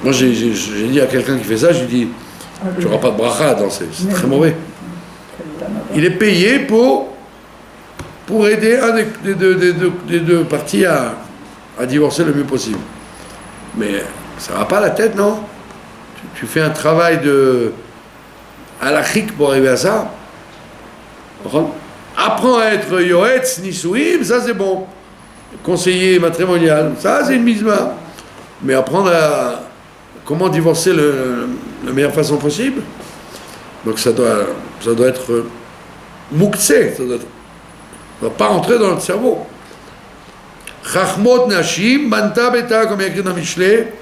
Moi, j'ai dit à quelqu'un qui fait ça, je lui dis, tu n'auras pas de bracha, c'est très mauvais. Il est payé pour aider un des deux parties à divorcer le mieux possible. Mais ça ne va pas la tête, non? Tu fais un travail de halachique pour arriver à ça. Apprends à être yoetz, nisouim, ça c'est bon. Conseiller matrimonial, ça c'est une misma. Mais apprendre à comment divorcer de la meilleure façon possible. Donc ça doit être mouktsé, ça ne doit pas rentrer dans notre cerveau. Chachmot nashim, banta beta, comme il y a écrit dans Michelet,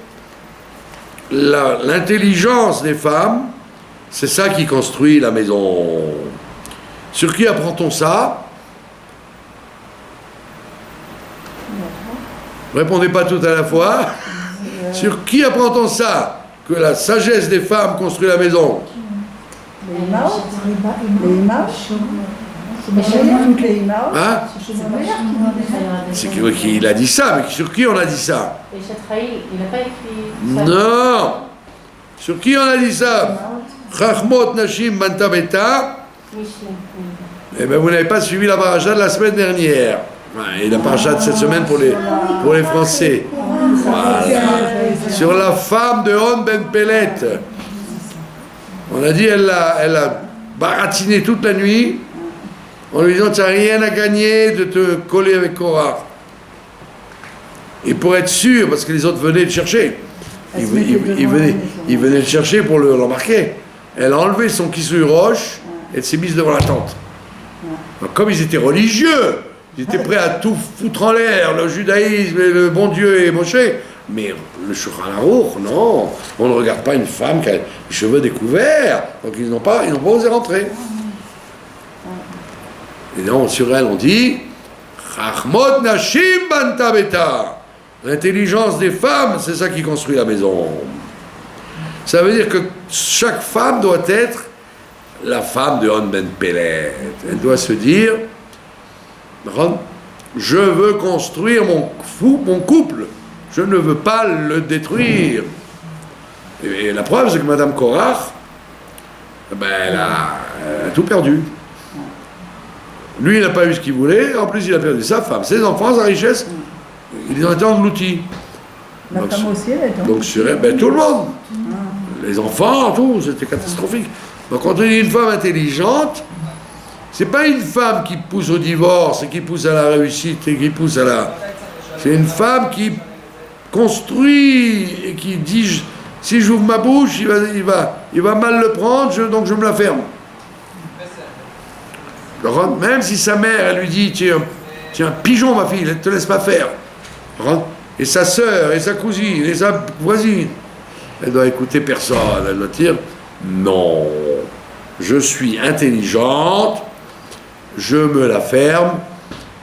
l'intelligence des femmes, c'est ça qui construit la maison. Sur qui apprend-on ça? Répondez pas tout à la fois. Sur qui apprend-on ça? Que la sagesse des femmes construit la maison? Les images. Toutes les images. Hein? C'est qu'il a dit ça, mais sur qui on a dit ça? Et Chatraïl, il n'a pas écrit ça. Non! Sur qui on a dit ça? Chachmot Nashim Bantabeta. Eh bien, vous n'avez pas suivi la paracha de la semaine dernière. Ouais, et la paracha de cette semaine pour les Français. Voilà. Sur la femme de On Ben Pelet. On a dit elle a baratiné toute la nuit en lui disant tu n'as rien à gagner de te coller avec Korah. Et pour être sûr, parce que les autres venaient le chercher, ils venaient le chercher pour l'embarquer. Elle a enlevé son kissouille roche et elle s'est mise devant la tente. Donc, comme ils étaient religieux, ils étaient prêts à tout foutre en l'air, le judaïsme et le bon Dieu et Moshe. Mais le Shulchan Aruch, non, on ne regarde pas une femme qui a les cheveux découverts, donc ils n'ont pas osé rentrer. Et non, sur elle on dit Chachmot Nashim Banta Beta. L'intelligence des femmes, c'est ça qui construit la maison. Ça veut dire que chaque femme doit être la femme de On Ben Pelet. Elle doit se dire je veux construire mon couple. Je ne veux pas le détruire. Et la preuve, c'est que Madame Korach, elle a tout perdu. Lui, il n'a pas eu ce qu'il voulait, en plus, il a perdu sa femme, ses enfants, sa richesse. Ils ont été engloutis. La femme aussi, elle est donc sur elle, tout le monde. Les enfants, tout, c'était catastrophique. Donc, quand on dit une femme intelligente, c'est pas une femme qui pousse au divorce et qui pousse à la réussite et qui pousse à la... C'est une femme qui construit et qui dit si j'ouvre ma bouche, il va mal le prendre, donc je me la ferme. Même si sa mère, elle lui dit tu es un pigeon, ma fille, elle ne te laisse pas faire. Et sa sœur, et sa cousine, et sa voisine, elle doit écouter personne. Elle doit dire non, je suis intelligente, je me la ferme.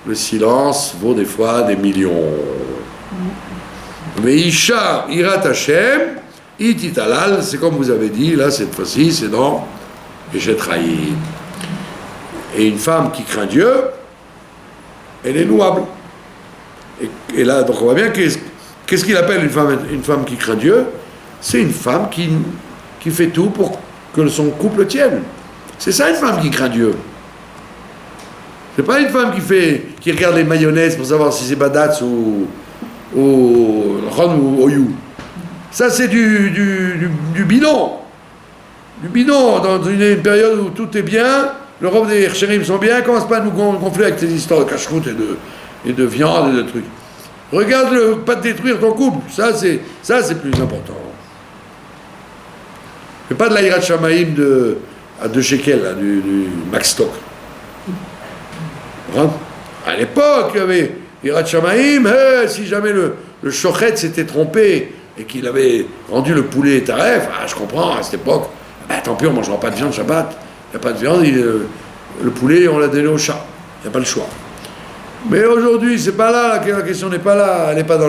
Le silence vaut des fois des millions. Mais Isha Irat Hashem, Ititalal, c'est comme vous avez dit, là cette fois-ci, c'est dans Eshet Chaim. Et une femme qui craint Dieu, elle est louable. Et là, donc on voit bien qu'est-ce qu'il appelle une femme qui craint Dieu? C'est une femme qui fait tout pour que son couple tienne. C'est ça une femme qui craint Dieu. C'est pas une femme qui regarde les mayonnaises pour savoir si c'est Badatz ou Ron ou Oyou. Ça c'est du bidon. Du bidon dans une période où tout est bien, le robe des chérim sont bien, commence pas à nous gonfler avec tes histoires de cache-croûte et de viande et de trucs. Regarde pas te détruire ton couple, ça c'est plus important. C'est pas de la Hirat Shamaïm à 2 shekels, là, du Max Stock. À l'époque, il y avait Hirat Shamaïm, si jamais le shochet s'était trompé et qu'il avait rendu le poulet taref, je comprends, à cette époque, tant pis, on ne mangera pas de viande Shabbat, il n'y a pas de viande, le poulet, on l'a donné au chat, il n'y a pas le choix. Mais aujourd'hui, c'est pas là, la question n'est pas là, elle n'est pas dans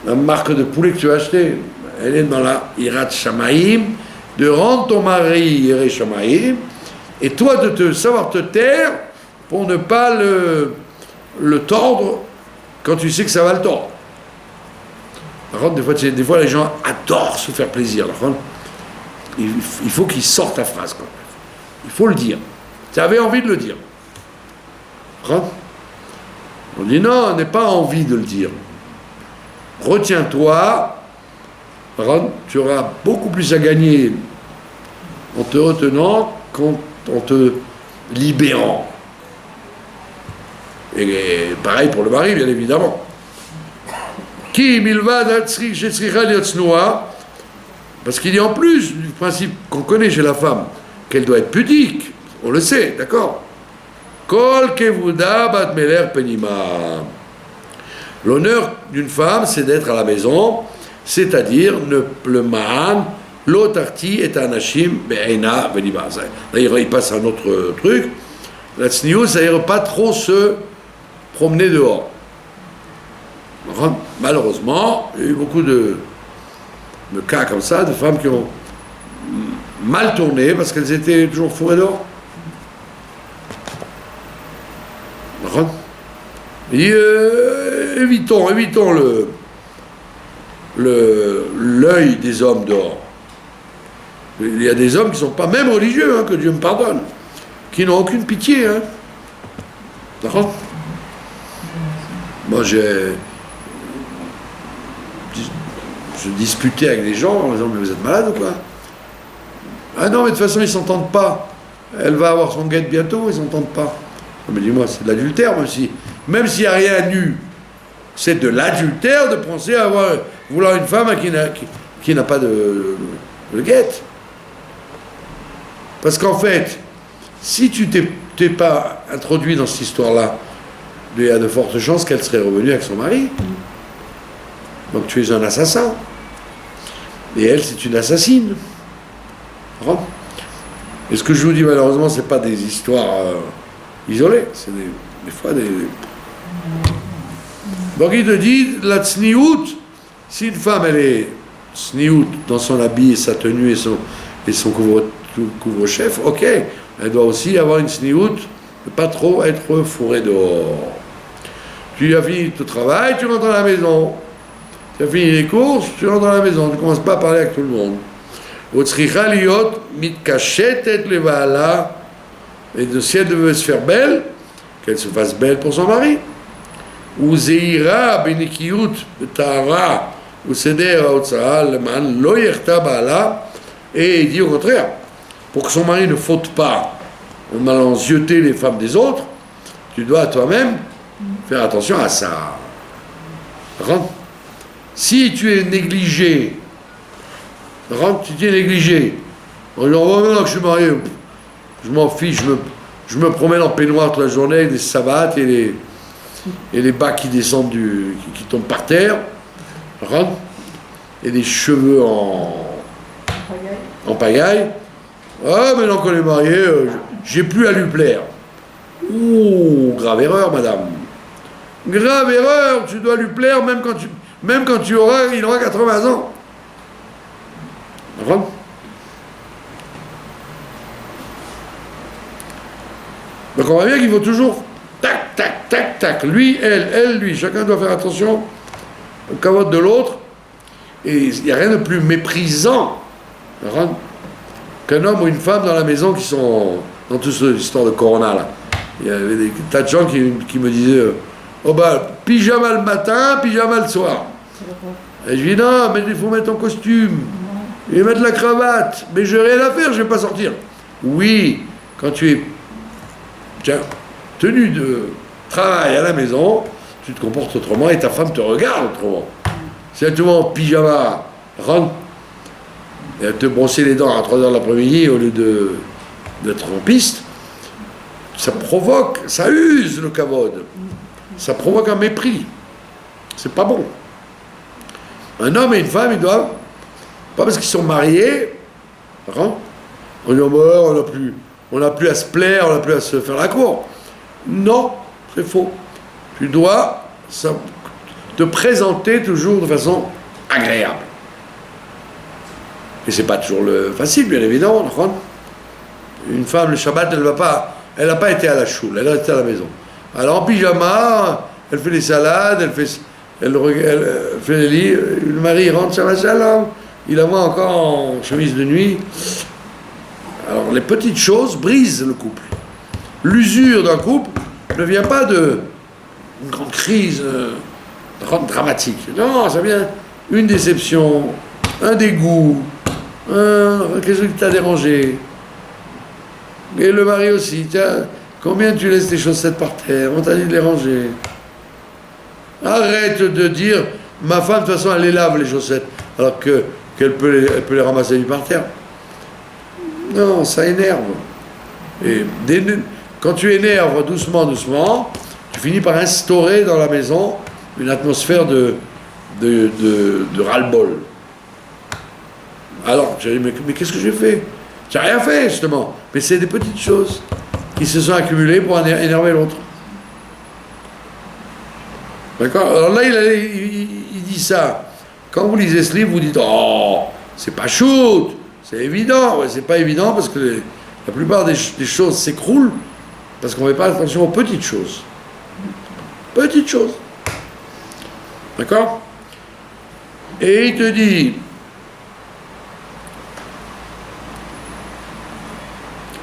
la marque de poulet que tu as acheté, elle est dans la Hirat Shamaïm, de rendre ton mari Hirat Shamaïm, et toi de savoir te taire pour ne pas le tordre quand tu sais que ça va le tordre. Par contre, des fois les gens adorent se faire plaisir. Il faut qu'ils sortent la phrase. Quand même. Il faut le dire. Tu avais envie de le dire. On dit non, on n'a pas envie de le dire. Retiens-toi. Tu auras beaucoup plus à gagner en te retenant qu'en te libérant. Et pareil pour le mari, bien évidemment. Parce qu'il y a en plus du principe qu'on connaît chez la femme, qu'elle doit être pudique, on le sait, d'accord. Kol kevuda bat meler penima. L'honneur d'une femme, c'est d'être à la maison, c'est-à-dire le ma'an, l'otarti est anashim be'ena veniba. D'ailleurs, il passe un autre truc. La tsniou, c'est-à-dire pas trop se promener dehors. Malheureusement, il y a eu beaucoup de cas comme ça, de femmes qui ont mal tourné parce qu'elles étaient toujours fourrées dehors. Il dit, évitons l'œil des hommes dehors. Il y a des hommes qui ne sont pas même religieux, hein, que Dieu me pardonne, qui n'ont aucune pitié. Hein. D'accord ? Moi, je disputais avec des gens en disant, mais vous êtes malade ou quoi ? Ah non, mais de toute façon, ils ne s'entendent pas. Elle va avoir son guette bientôt, ils ne s'entendent pas. Mais dis-moi, c'est de l'adultère, même s'il n'y a rien nu. C'est de l'adultère de penser à vouloir une femme qui n'a pas de guette. Parce qu'en fait, si tu t'es pas introduit dans cette histoire-là, il y a de fortes chances qu'elle serait revenue avec son mari. Donc tu es un assassin. Et elle, c'est une assassine. Et ce que je vous dis, malheureusement, ce n'est pas des histoires isolées. C'est des fois des... Donc il te dit, la tsniout, si une femme, elle est tsniout dans son habit et sa tenue et son couvre-chef, ok, elle doit aussi avoir une tsniout, ne pas trop être fourrée dehors. Tu as fini ton travail, tu rentres à la maison. Tu as fini les courses, tu rentres à la maison. Tu ne commences pas à parler avec tout le monde. Et si elle devait se faire belle, qu'elle se fasse belle pour son mari. Ou zeira benikiyut ta'ara ou seder ha'otzara leman lo yerta ba'ala. Et il dit au contraire, pour que son mari ne faute pas en allant zioter les femmes des autres, tu dois toi-même faire attention à ça. Si tu es négligé, tu es négligé, en disant, oh maintenant que je suis marié, je m'en fiche, je me promène en peignoir toute la journée, avec des savates et les bas qui descendent, qui tombent par terre, et des cheveux en pagaille. Ah, maintenant qu'on est marié, j'ai plus à lui plaire. Ouh, grave erreur, madame. Grave erreur, tu dois lui plaire même quand il aura 80 ans. Donc on voit bien qu'il faut toujours tac, tac, tac, tac. Lui, elle, lui. Chacun doit faire attention au cavote de l'autre. Et il n'y a rien de plus méprisant qu'un homme ou une femme dans la maison qui sont dans toute cette histoire de Corona là. Il y avait des tas de gens qui me disaient oh bah, pyjama le matin, pyjama le soir. Et je dis non, mais il faut mettre ton costume et mettre la cravate. Mais j'ai rien à faire, je ne vais pas sortir. Oui, quand tu es tenu de travail à la maison, tu te comportes autrement et ta femme te regarde autrement. Si elle te voit en pyjama, rentre et elle te brosser les dents à 3h de l'après-midi au lieu d'être en piste, ça provoque, ça use le kavod. Ça provoque un mépris. C'est pas bon. Un homme et une femme, ils doivent, pas parce qu'ils sont mariés, on dit on n'a plus à se plaire, on n'a plus à se faire la cour. Non, c'est faux. Tu dois te présenter toujours de façon agréable. Et c'est pas toujours facile, bien évidemment. Une femme, le Shabbat, elle n'a pas été à la choule, elle est restée à la maison. Alors en pyjama, elle fait les salades, elle fait les lits, le mari rentre, Shabbat Shalom, il la voit encore en chemise de nuit. Alors les petites choses brisent le couple. L'usure d'un couple ne vient pas d'une grande crise dramatique. Non, ça vient une déception, un dégoût, quelque chose qui t'a dérangé. Et le mari aussi, tiens, combien tu laisses tes chaussettes par terre? On t'a dit de les ranger. Arrête de dire, ma femme de toute façon elle les lave les chaussettes, alors qu'elle peut les ramasser par terre. Non, ça énerve. Et quand tu énerves doucement, tu finis par instaurer dans la maison une atmosphère de ras-le-bol. Alors, j'ai dit, mais qu'est-ce que j'ai fait? J'ai rien fait, justement. Mais c'est des petites choses qui se sont accumulées pour énerver l'autre. D'accord? Alors là, il dit ça. Quand vous lisez ce livre, vous dites, oh, c'est pas shoot, c'est évident. Ouais, c'est pas évident parce que la plupart des choses s'écroulent parce qu'on ne fait pas attention aux petites choses. Petite chose. D'accord? Et il te dit,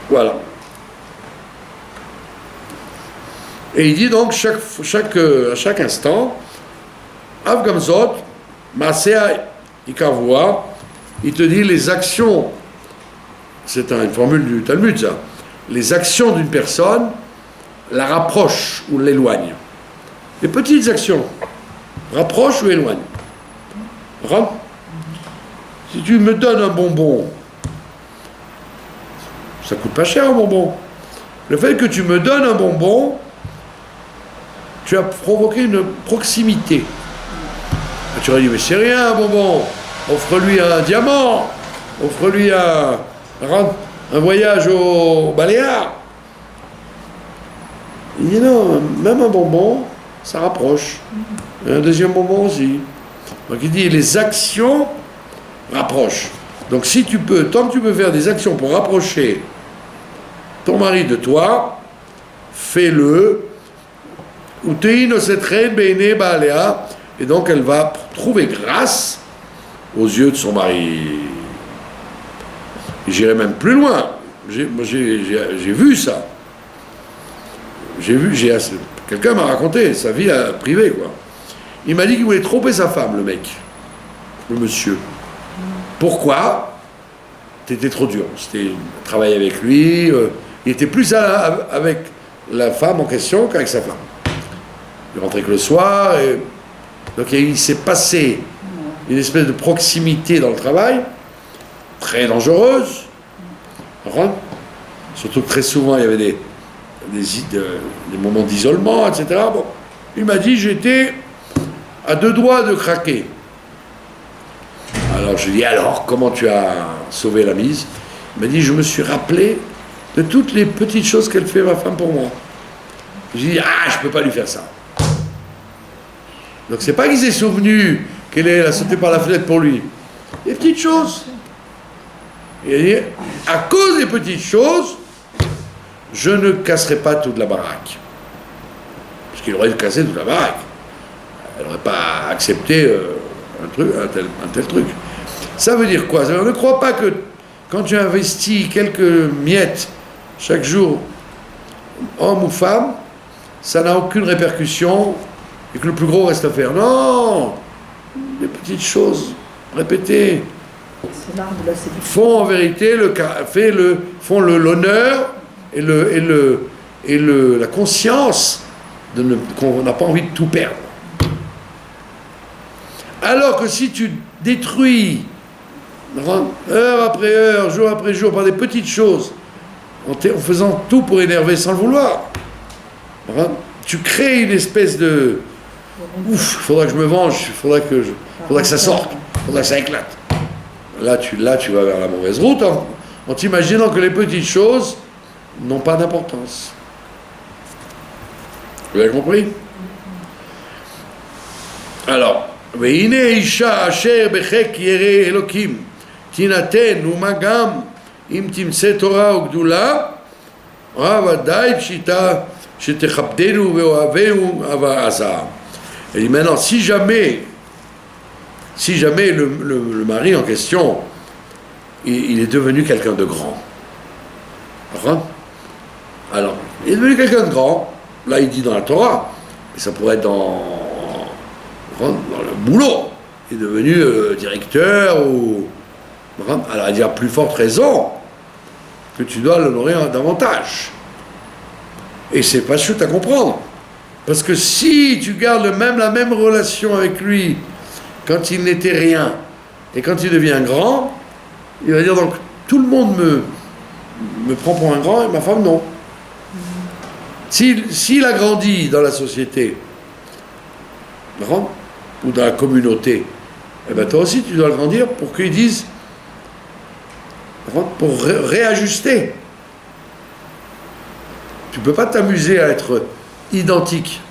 voilà. Et il dit donc à chaque instant, Avgamzot, Masea Ikavua, il te dit les actions, c'est une formule du Talmud ça, les actions d'une personne la rapprochent ou l'éloignent. Les petites actions rapprochent ou éloignent. Si tu me donnes un bonbon, ça coûte pas cher un bonbon. Le fait que tu me donnes un bonbon, tu as provoqué une proximité. Tu aurais dit, mais c'est rien un bonbon, offre-lui un diamant, offre-lui un voyage au Baléares. Il dit non, même un bonbon, ça rapproche. Et un deuxième bonbon aussi. Donc il dit, les actions rapprochent. Donc si tu peux, tant que tu peux faire des actions pour rapprocher ton mari de toi, fais-le. Et donc elle va trouver grâce aux yeux de son mari. J'irai même plus loin. J'ai vu ça. Quelqu'un m'a raconté sa vie privée, quoi. Il m'a dit qu'il voulait tromper sa femme, le mec, le monsieur. Pourquoi? T'étais trop dur. C'était travailler avec lui. Il était plus avec la femme en question qu'avec sa femme. Il rentrait que le soir. Donc il s'est passé une espèce de proximité dans le travail, très dangereuse. Surtout que très souvent il y avait des moments d'isolement, etc. Bon, il m'a dit j'étais à deux doigts de craquer. Alors je lui ai dit alors comment tu as sauvé la mise? Il m'a dit je me suis rappelé de toutes les petites choses qu'elle fait ma femme pour moi. Je lui ai dit je peux pas lui faire ça. Donc c'est pas qu'il s'est souvenu qu'elle a sauté par la fenêtre pour lui. Des petites choses. Il a dit, à cause des petites choses, je ne casserai pas toute la baraque. Parce qu'il aurait cassé toute la baraque. Elle n'aurait pas accepté un tel truc. Ça veut dire quoi? Ça veut dire, ne crois pas que quand tu investis quelques miettes chaque jour, homme ou femme, ça n'a aucune répercussion et que le plus gros reste à faire. Non, les petites choses répétées font en vérité font l'honneur et la conscience qu'on n'a pas envie de tout perdre. Alors que si tu détruis heure après heure, jour après jour, par des petites choses, en faisant tout pour énerver sans le vouloir, tu crées une espèce de il faudra que je me venge, il faudra que ça sorte, il faudra que ça éclate. Là, tu vas vers la mauvaise route en t'imaginant que les petites choses n'ont pas d'importance. Vous avez compris? Alors, והנה אישה אשר בחק ירא אלוקים תינתן ומה גם אם תמצא תורה וגדולה ודאי פשיטה שתכבדנו ואוהבנו אהבה עזה. Et maintenant, si jamais le mari en question, il est devenu quelqu'un de grand. Alors, il est devenu quelqu'un de grand, là il dit dans la Torah, mais ça pourrait être dans le boulot, il est devenu directeur ou... Alors il y a plus forte raison que tu dois l'honorer davantage. Et c'est pas chouette à comprendre. Parce que si tu gardes la même relation avec lui quand il n'était rien et quand il devient grand, il va dire donc tout le monde me prend pour un grand et ma femme non. S'il a grandi dans la société ou dans la communauté, eh ben toi aussi tu dois le grandir pour qu'ils disent, pour réajuster. Tu ne peux pas t'amuser à être identique.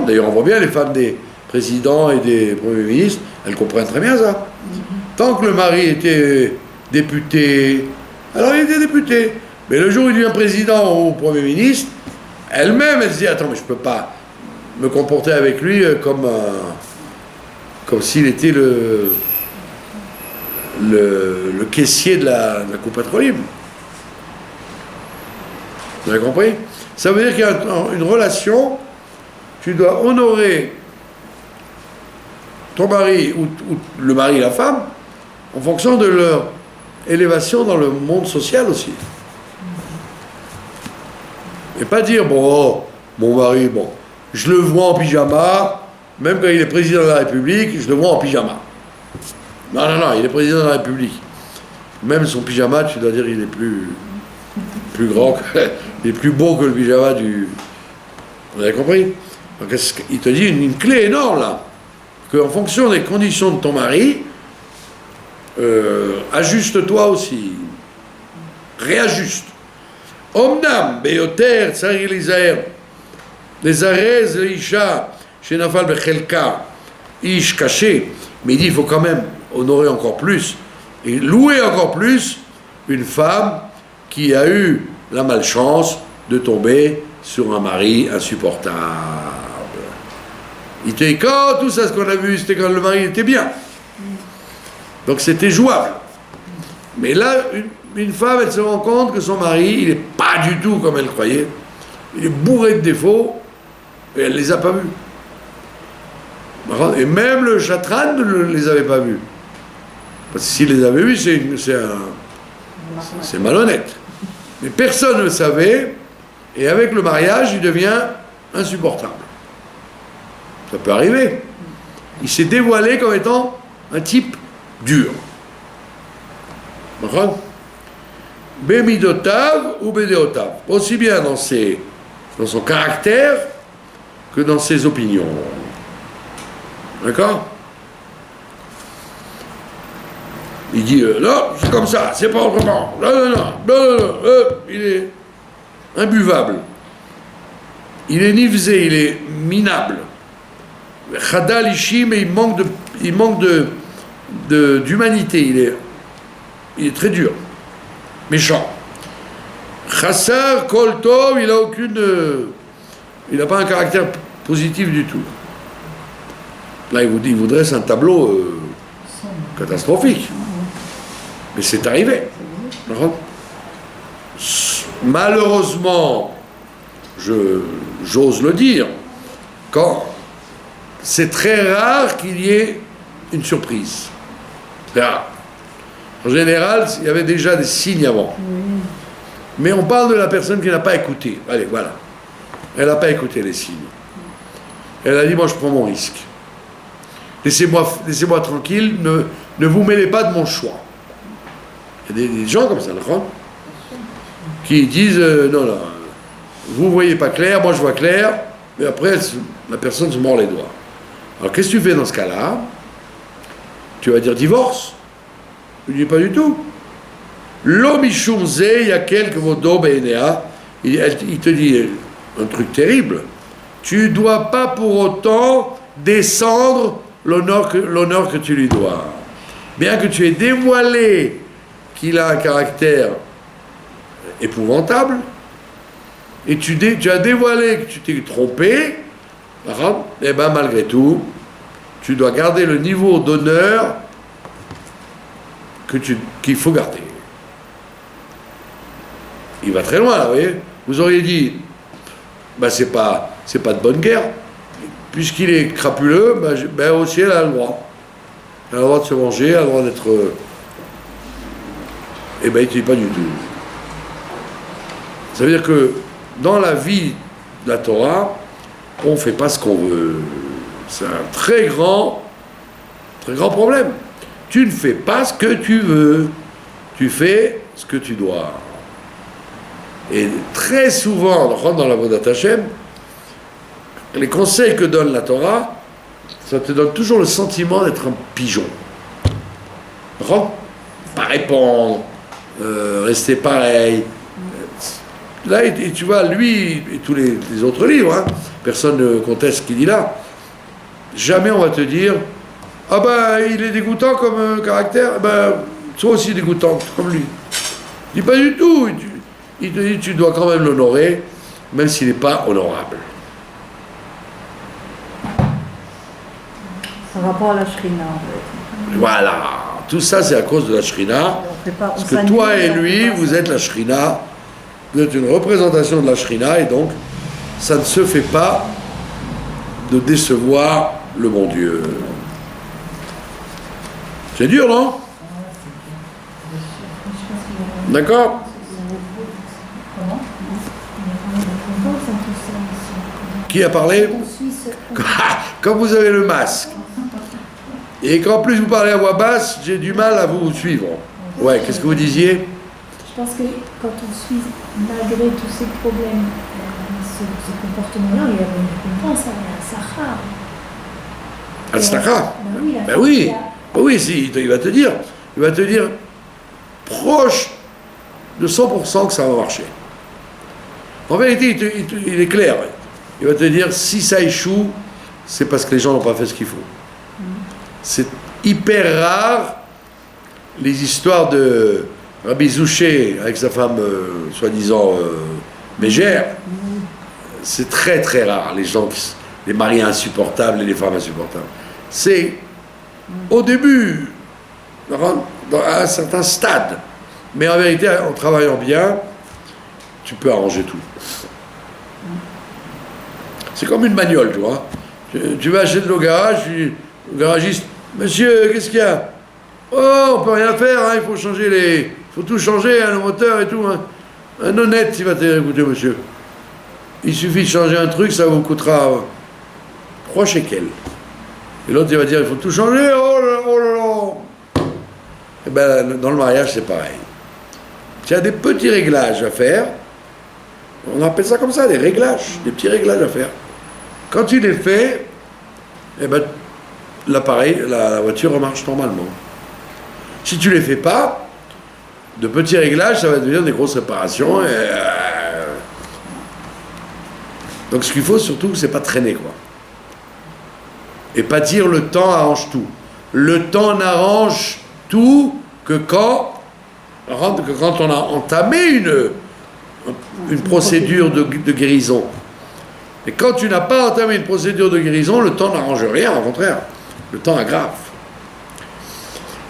D'ailleurs, on voit bien les femmes des présidents et des premiers ministres, elles comprennent très bien ça. Tant que le mari était député, alors il était député. Mais le jour où il devient président ou premier ministre, elle-même, elle se dit, attends, mais je ne peux pas me comporter avec lui comme s'il était le caissier de la coupe pétrolière. Vous avez compris? Ça veut dire qu'il y a une relation, tu dois honorer ton mari ou le mari et la femme en fonction de leur élévation dans le monde social aussi. Et pas dire, bon, mon mari, bon, je le vois en pyjama, même quand il est président de la République, je le vois en pyjama. Non, non, non, il est président de la République. Même son pyjama, tu dois dire, il est plus grand, il est plus beau que le pyjama du... Vous avez compris? Donc, il te dit une clé énorme, là. Qu'en fonction des conditions de ton mari, ajuste-toi aussi. Réajuste. Omnam, Beyoter, Tsari Lizaer, les Arez, les Isha, chez Nafal Bechelka, Ish caché, mais il dit il faut quand même honorer encore plus et louer encore plus une femme qui a eu la malchance de tomber sur un mari insupportable. Il te dit quand tout ça, ce qu'on a vu, c'était quand le mari était bien. Donc c'était jouable. Mais là, une femme, elle se rend compte que son mari, il n'est pas du tout comme elle croyait. Il est bourré de défauts et elle ne les a pas vus. Et même le chatran ne les avait pas vus. Parce que s'il les avait vus, c'est malhonnête. Mais personne ne le savait, et avec le mariage, il devient insupportable. Ça peut arriver. Il s'est dévoilé comme étant un type dur. Bemidotav ou Bedeotav. Aussi bien dans son caractère que dans ses opinions. D'accord? Il dit non, c'est comme ça, c'est pas autrement. Non, il est imbuvable. Il est nivzé, il est minable. Chadal Ishi, mais il manque d'humanité. Il est très dur, méchant. Chassar Kol Tov, il n'a pas un caractère positif du tout. Là, il vous dresse un tableau catastrophique. Mais c'est arrivé. Malheureusement, j'ose le dire, c'est très rare qu'il y ait une surprise. C'est rare. En général, il y avait déjà des signes avant. Mais on parle de la personne qui n'a pas écouté. Allez, voilà. Elle n'a pas écouté les signes. Elle a dit, moi je prends mon risque. Laissez-moi tranquille, ne vous mêlez pas de mon choix. Il y a des gens comme ça, d'accord, qui disent, non, vous ne voyez pas clair, moi je vois clair, mais après la personne se mord les doigts. Alors qu'est-ce que tu fais dans ce cas-là? Tu vas dire divorce? Il ne dit pas du tout. L'omishumze, il y a quelques vodo b'enea, il te dit un truc terrible. Tu ne dois pas pour autant descendre l'honneur que tu lui dois. Bien que tu aies dévoilé qu'il a un caractère épouvantable, et tu as dévoilé que tu t'es trompé, et bien malgré tout, tu dois garder le niveau d'honneur qu'il faut garder. Il va très loin, vous voyez. Vous auriez dit, c'est pas de bonne guerre, puisqu'il est crapuleux, aussi elle a le droit. Elle a le droit de se venger, elle a le droit d'être... il ne dit pas du tout. Ça veut dire que dans la vie de la Torah, on ne fait pas ce qu'on veut. C'est un très grand problème. Tu ne fais pas ce que tu veux. Tu fais ce que tu dois. Et très souvent, dans la Vodat Hashem, les conseils que donne la Torah, ça te donne toujours le sentiment d'être un pigeon. Pas répondre, rester pareil. Là, et tu vois, lui et tous les autres livres, personne ne conteste ce qu'il dit là. Jamais on va te dire, il est dégoûtant comme caractère, toi aussi dégoûtant comme lui. Il dit pas du tout. Il te dit, tu dois quand même l'honorer, même s'il n'est pas honorable. Ça rapport à la shrina, en fait. Voilà, tout ça c'est à cause de la shrina, parce que toi et lui, vous êtes la shrina, vous êtes une représentation de la shrina, et donc ça ne se fait pas de décevoir le bon Dieu. C'est dur, non? D'accord? Qui a parlé? Quand vous avez le masque, et qu'en plus vous parlez à voix basse, j'ai du mal à vous suivre. Ouais, qu'est-ce que vous disiez? Je pense que quand on suit, malgré tous ces problèmes, ce comportement-là, il y a une récompense, il y a un Al-Stakha. Ben oui, Oui, si, il va te dire proche de 100% que ça va marcher. En vérité, il est clair. Il va te dire, si ça échoue, c'est parce que les gens n'ont pas fait ce qu'il faut. C'est hyper rare, les histoires de Rabbi Zouché avec sa femme, soi-disant, mégère. C'est très très rare, les maris insupportables et les femmes insupportables. C'est au début, à un certain stade. Mais en vérité, en travaillant bien, tu peux arranger tout. C'est comme une bagnole, tu vois. Tu vas acheter de l'eau au garage, le garagiste, monsieur, qu'est-ce qu'il y a? Oh, on peut rien faire, hein, il faut tout changer, hein, le moteur et tout. Hein. Un honnête, il va te dire, écoutez, monsieur, il suffit de changer un truc, ça vous coûtera 3 shekels. Et l'autre, il va dire, il faut tout changer, oh là là, oh là là. Et bien, dans le mariage, c'est pareil. Tu as des petits réglages à faire. On appelle ça comme ça, des réglages, des petits réglages à faire. Quand tu les fais, eh ben, l'appareil, la voiture marche normalement. Si tu les fais pas, de petits réglages, ça va devenir des grosses réparations. Donc ce qu'il faut surtout, c'est pas traîner, quoi. Et pas dire le temps arrange tout. Le temps n'arrange tout que quand on a entamé une procédure de guérison. Et quand tu n'as pas entamé une procédure de guérison, le temps n'arrange rien, au contraire. Le temps aggrave.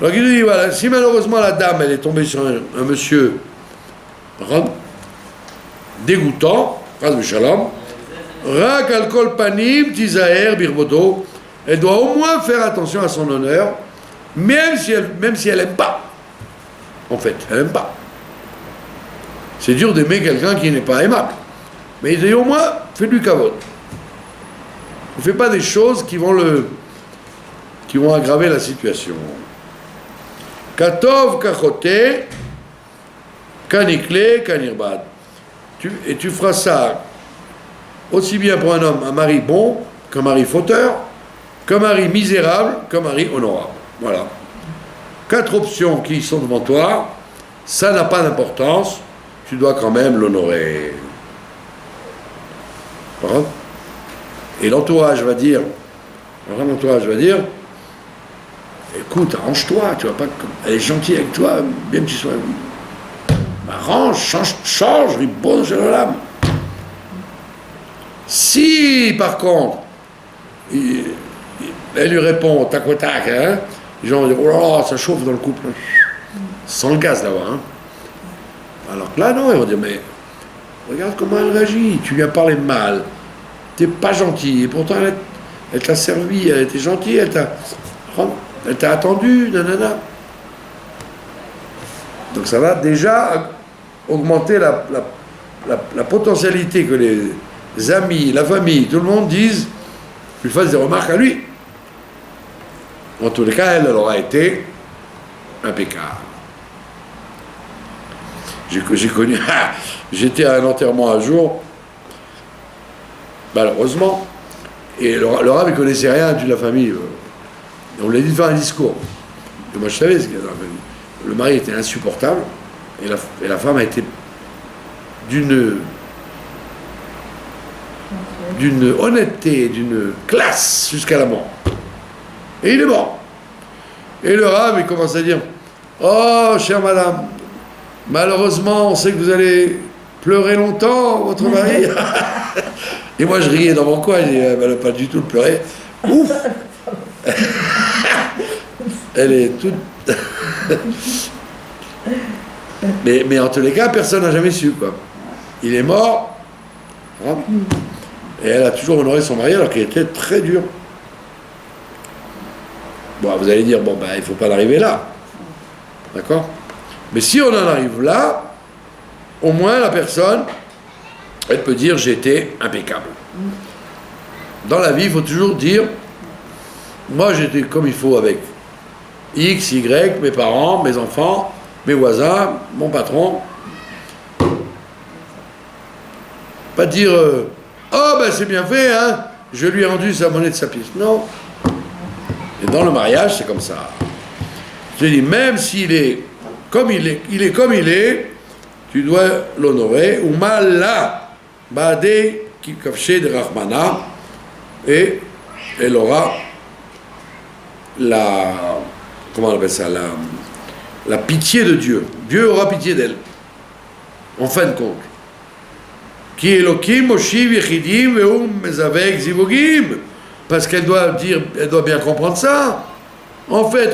Alors il dit, voilà, si malheureusement la dame, elle est tombée sur un monsieur dégoûtant, rak alkol panim tizaher birbodo, elle doit au moins faire attention à son honneur, même si elle n'aime pas. En fait, elle n'aime pas. C'est dur d'aimer quelqu'un qui n'est pas aimable. Mais il dit au moins, fais-lui kavod. Ne fais pas des choses qui vont aggraver la situation. Katov kachote, kanikle, kanirbad. Et tu feras ça aussi bien pour un homme, un mari bon, qu'un mari fauteur, qu'un mari misérable, qu'un mari honorable. Voilà. 4 options qui sont devant toi, ça n'a pas d'importance, tu dois quand même l'honorer. Et l'entourage va dire, écoute, arrange-toi, tu vas pas, elle est gentille avec toi, bien que tu sois, arrange, change, ribon de l'âme. Si, par contre, elle lui répond, tac au tac, hein, les gens vont dire, oh là là, ça chauffe dans le couple, sans le gaz là-bas, hein. Alors que là, non, ils vont dire, mais regarde comment elle réagit, tu lui as parlé mal, t'es pas gentil, et pourtant elle t'a servi, elle était gentille, elle t'a attendu, nanana. Donc ça va déjà augmenter la potentialité que les amis, la famille, tout le monde disent, lui fassent des remarques à lui. En tous les cas, elle aura été impeccable. J'ai connu, j'étais à un enterrement un jour, malheureusement, et le rabbin ne connaissait rien de la famille. On lui a dit de faire un discours. Et moi je savais ce qu'il y avait dans la famille. Le mari était insupportable, et la femme a été d'une honnêteté, d'une classe jusqu'à la mort. Et il est mort. Et le rabbin il commence à dire, oh chère madame, malheureusement, on sait que vous allez pleurer longtemps, votre mari? Et moi, je riais dans mon coin, je dis, elle n'a pas du tout pleuré. Ouf! Elle est toute... mais en tous les cas, personne n'a jamais su, quoi. Il est mort, hein, et elle a toujours honoré son mari alors qu'il était très dur. Bon, vous allez dire, bon, ben, il ne faut pas en arriver là. D'accord? Mais si on en arrive là, au moins la personne, elle peut dire, j'ai été impeccable. Dans la vie, il faut toujours dire, moi j'étais comme il faut avec X, Y, mes parents, mes enfants, mes voisins, mon patron. Pas dire, oh ben c'est bien fait, hein, je lui ai rendu sa monnaie de sa pièce. Non. Et dans le mariage, c'est comme ça. Je dis, même s'il est comme il est comme il est, tu dois l'honorer. Ou mal là, badé qui kafché de Rahmana, et elle aura comment on appelle ça, la pitié de Dieu. Dieu aura pitié d'elle. En fin de compte. Ki Elokim Moshiv Yechidim Veum Mezavek Zivogim. Parce qu'elle doit dire, elle doit bien comprendre ça. En fait,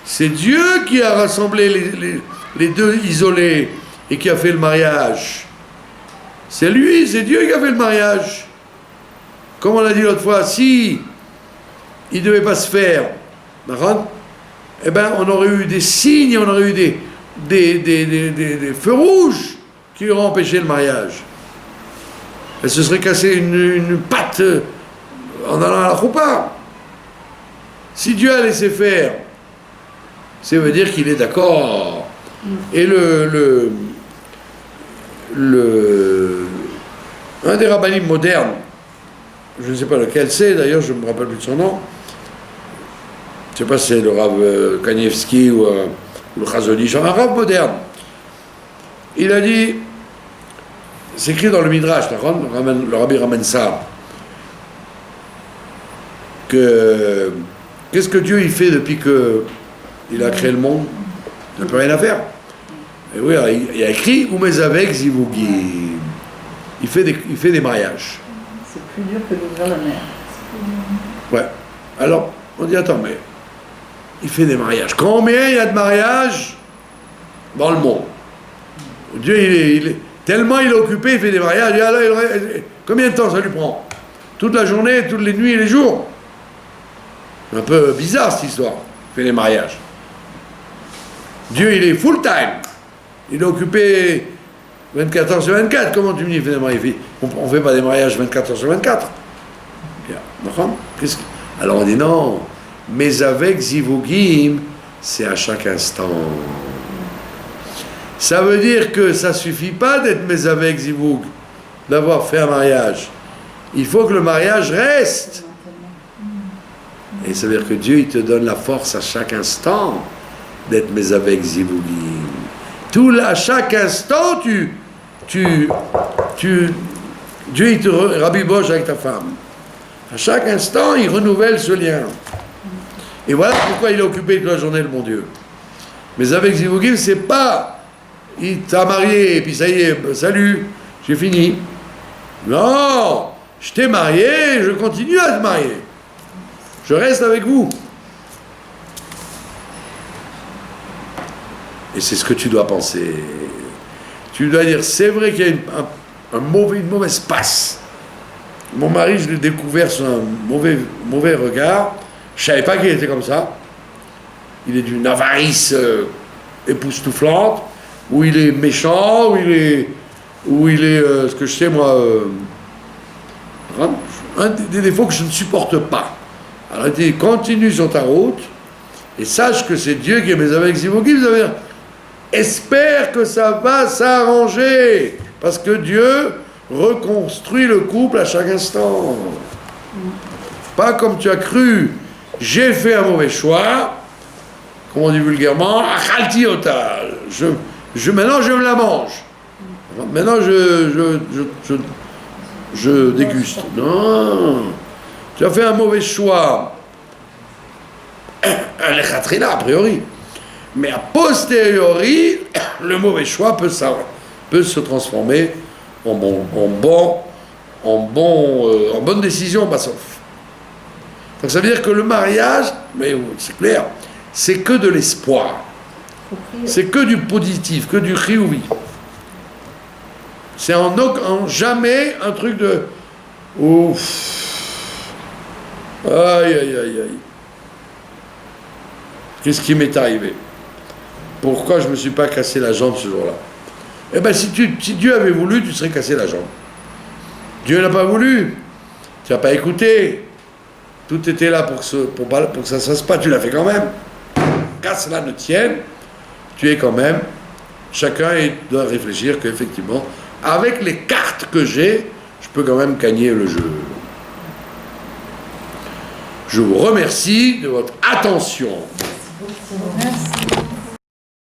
c'est Dieu qui a rassemblé les deux isolés et qui a fait le mariage. C'est lui, c'est Dieu qui a fait le mariage. Comme on l'a dit l'autre fois, si il ne devait pas se faire, eh ben, on aurait eu des signes, on aurait eu des feux rouges qui auraient empêché le mariage. Elle se serait cassée une patte en allant à la choupa. Si Dieu a laissé faire, ça veut dire qu'il est d'accord. Et un des rabbinim modernes, je ne sais pas lequel c'est, d'ailleurs je ne me rappelle plus de son nom, je ne sais pas si c'est le Rav Kanievski ou le Chazonish, un Rav moderne. Il a dit, c'est écrit dans le Midrash, le Rabbi ramène ça, que qu'est-ce que Dieu il fait depuis qu'il a créé le monde? Il n'a plus rien à faire. Et oui, il a écrit Umezavek Zivugim. Il fait des mariages. C'est plus dur que d'ouvrir la mer. Ouais. Alors, on dit attends, mais il fait des mariages. Combien il y a de mariages dans le monde? Dieu, tellement il est occupé, il fait des mariages. Et alors, combien de temps ça lui prend? Toute la journée, toutes les nuits et les jours? Un peu bizarre cette histoire. Il fait des mariages. Dieu, il est full time. Il est occupé 24 heures sur 24. Comment tu me dis, il fait des mariages? On ne fait pas des mariages 24 heures sur 24. Bien. Alors on dit non. Mais avec Zivugim, c'est à chaque instant. Ça veut dire que ça ne suffit pas d'être mais avec Zivug, d'avoir fait un mariage. Il faut que le mariage reste. Et ça veut dire que Dieu, il te donne la force à chaque instant d'être mais avec Zivugim. À chaque instant, Dieu, il te rabiboche avec ta femme. À chaque instant, il renouvelle ce lien. Et voilà pourquoi il est occupé toute la journée, le bon Dieu. Mais avec Zivugim, c'est pas, il t'a marié, et puis ça y est, salut, j'ai fini. Non, je t'ai marié, je continue à te marier. Je reste avec vous. Et c'est ce que tu dois penser. Tu dois dire, c'est vrai qu'il y a une mauvaise passe. Mon mari, je l'ai découvert sur un mauvais regard. Je ne savais pas qu'il était comme ça. Il est d'une avarice époustouflante, où il est méchant, où il est ce que je sais moi, un des défauts que je ne supporte pas. Alors il dit, continue sur ta route, et sache que c'est Dieu qui est mes avec Zivugim. Ça veut dire, espère que ça va s'arranger, parce que Dieu reconstruit le couple à chaque instant. Pas comme tu as cru, j'ai fait un mauvais choix, comme on dit vulgairement, achalti otal. Maintenant je me la mange. Maintenant je déguste. Non, tu as fait un mauvais choix. Un lechatrila a priori. Mais a posteriori, le mauvais choix peut peut se transformer en bonne décision, bah, sauf. Donc ça veut dire que le mariage, mais c'est clair, c'est que de l'espoir. C'est que du positif, que du chiyuvi. C'est en jamais un truc de ouf. Aïe, aïe, aïe, aïe. Qu'est-ce qui m'est arrivé? Pourquoi je ne me suis pas cassé la jambe ce jour-là? Eh bien, si Dieu avait voulu, tu serais cassé la jambe. Dieu n'a pas voulu. Tu n'as pas écouté. Tout était là pour que ça ne se fasse pas. Tu l'as fait quand même. Qu'à cela ne tienne, tu es quand même. Chacun doit réfléchir qu'effectivement, avec les cartes que j'ai, je peux quand même gagner le jeu. Je vous remercie de votre attention. Merci.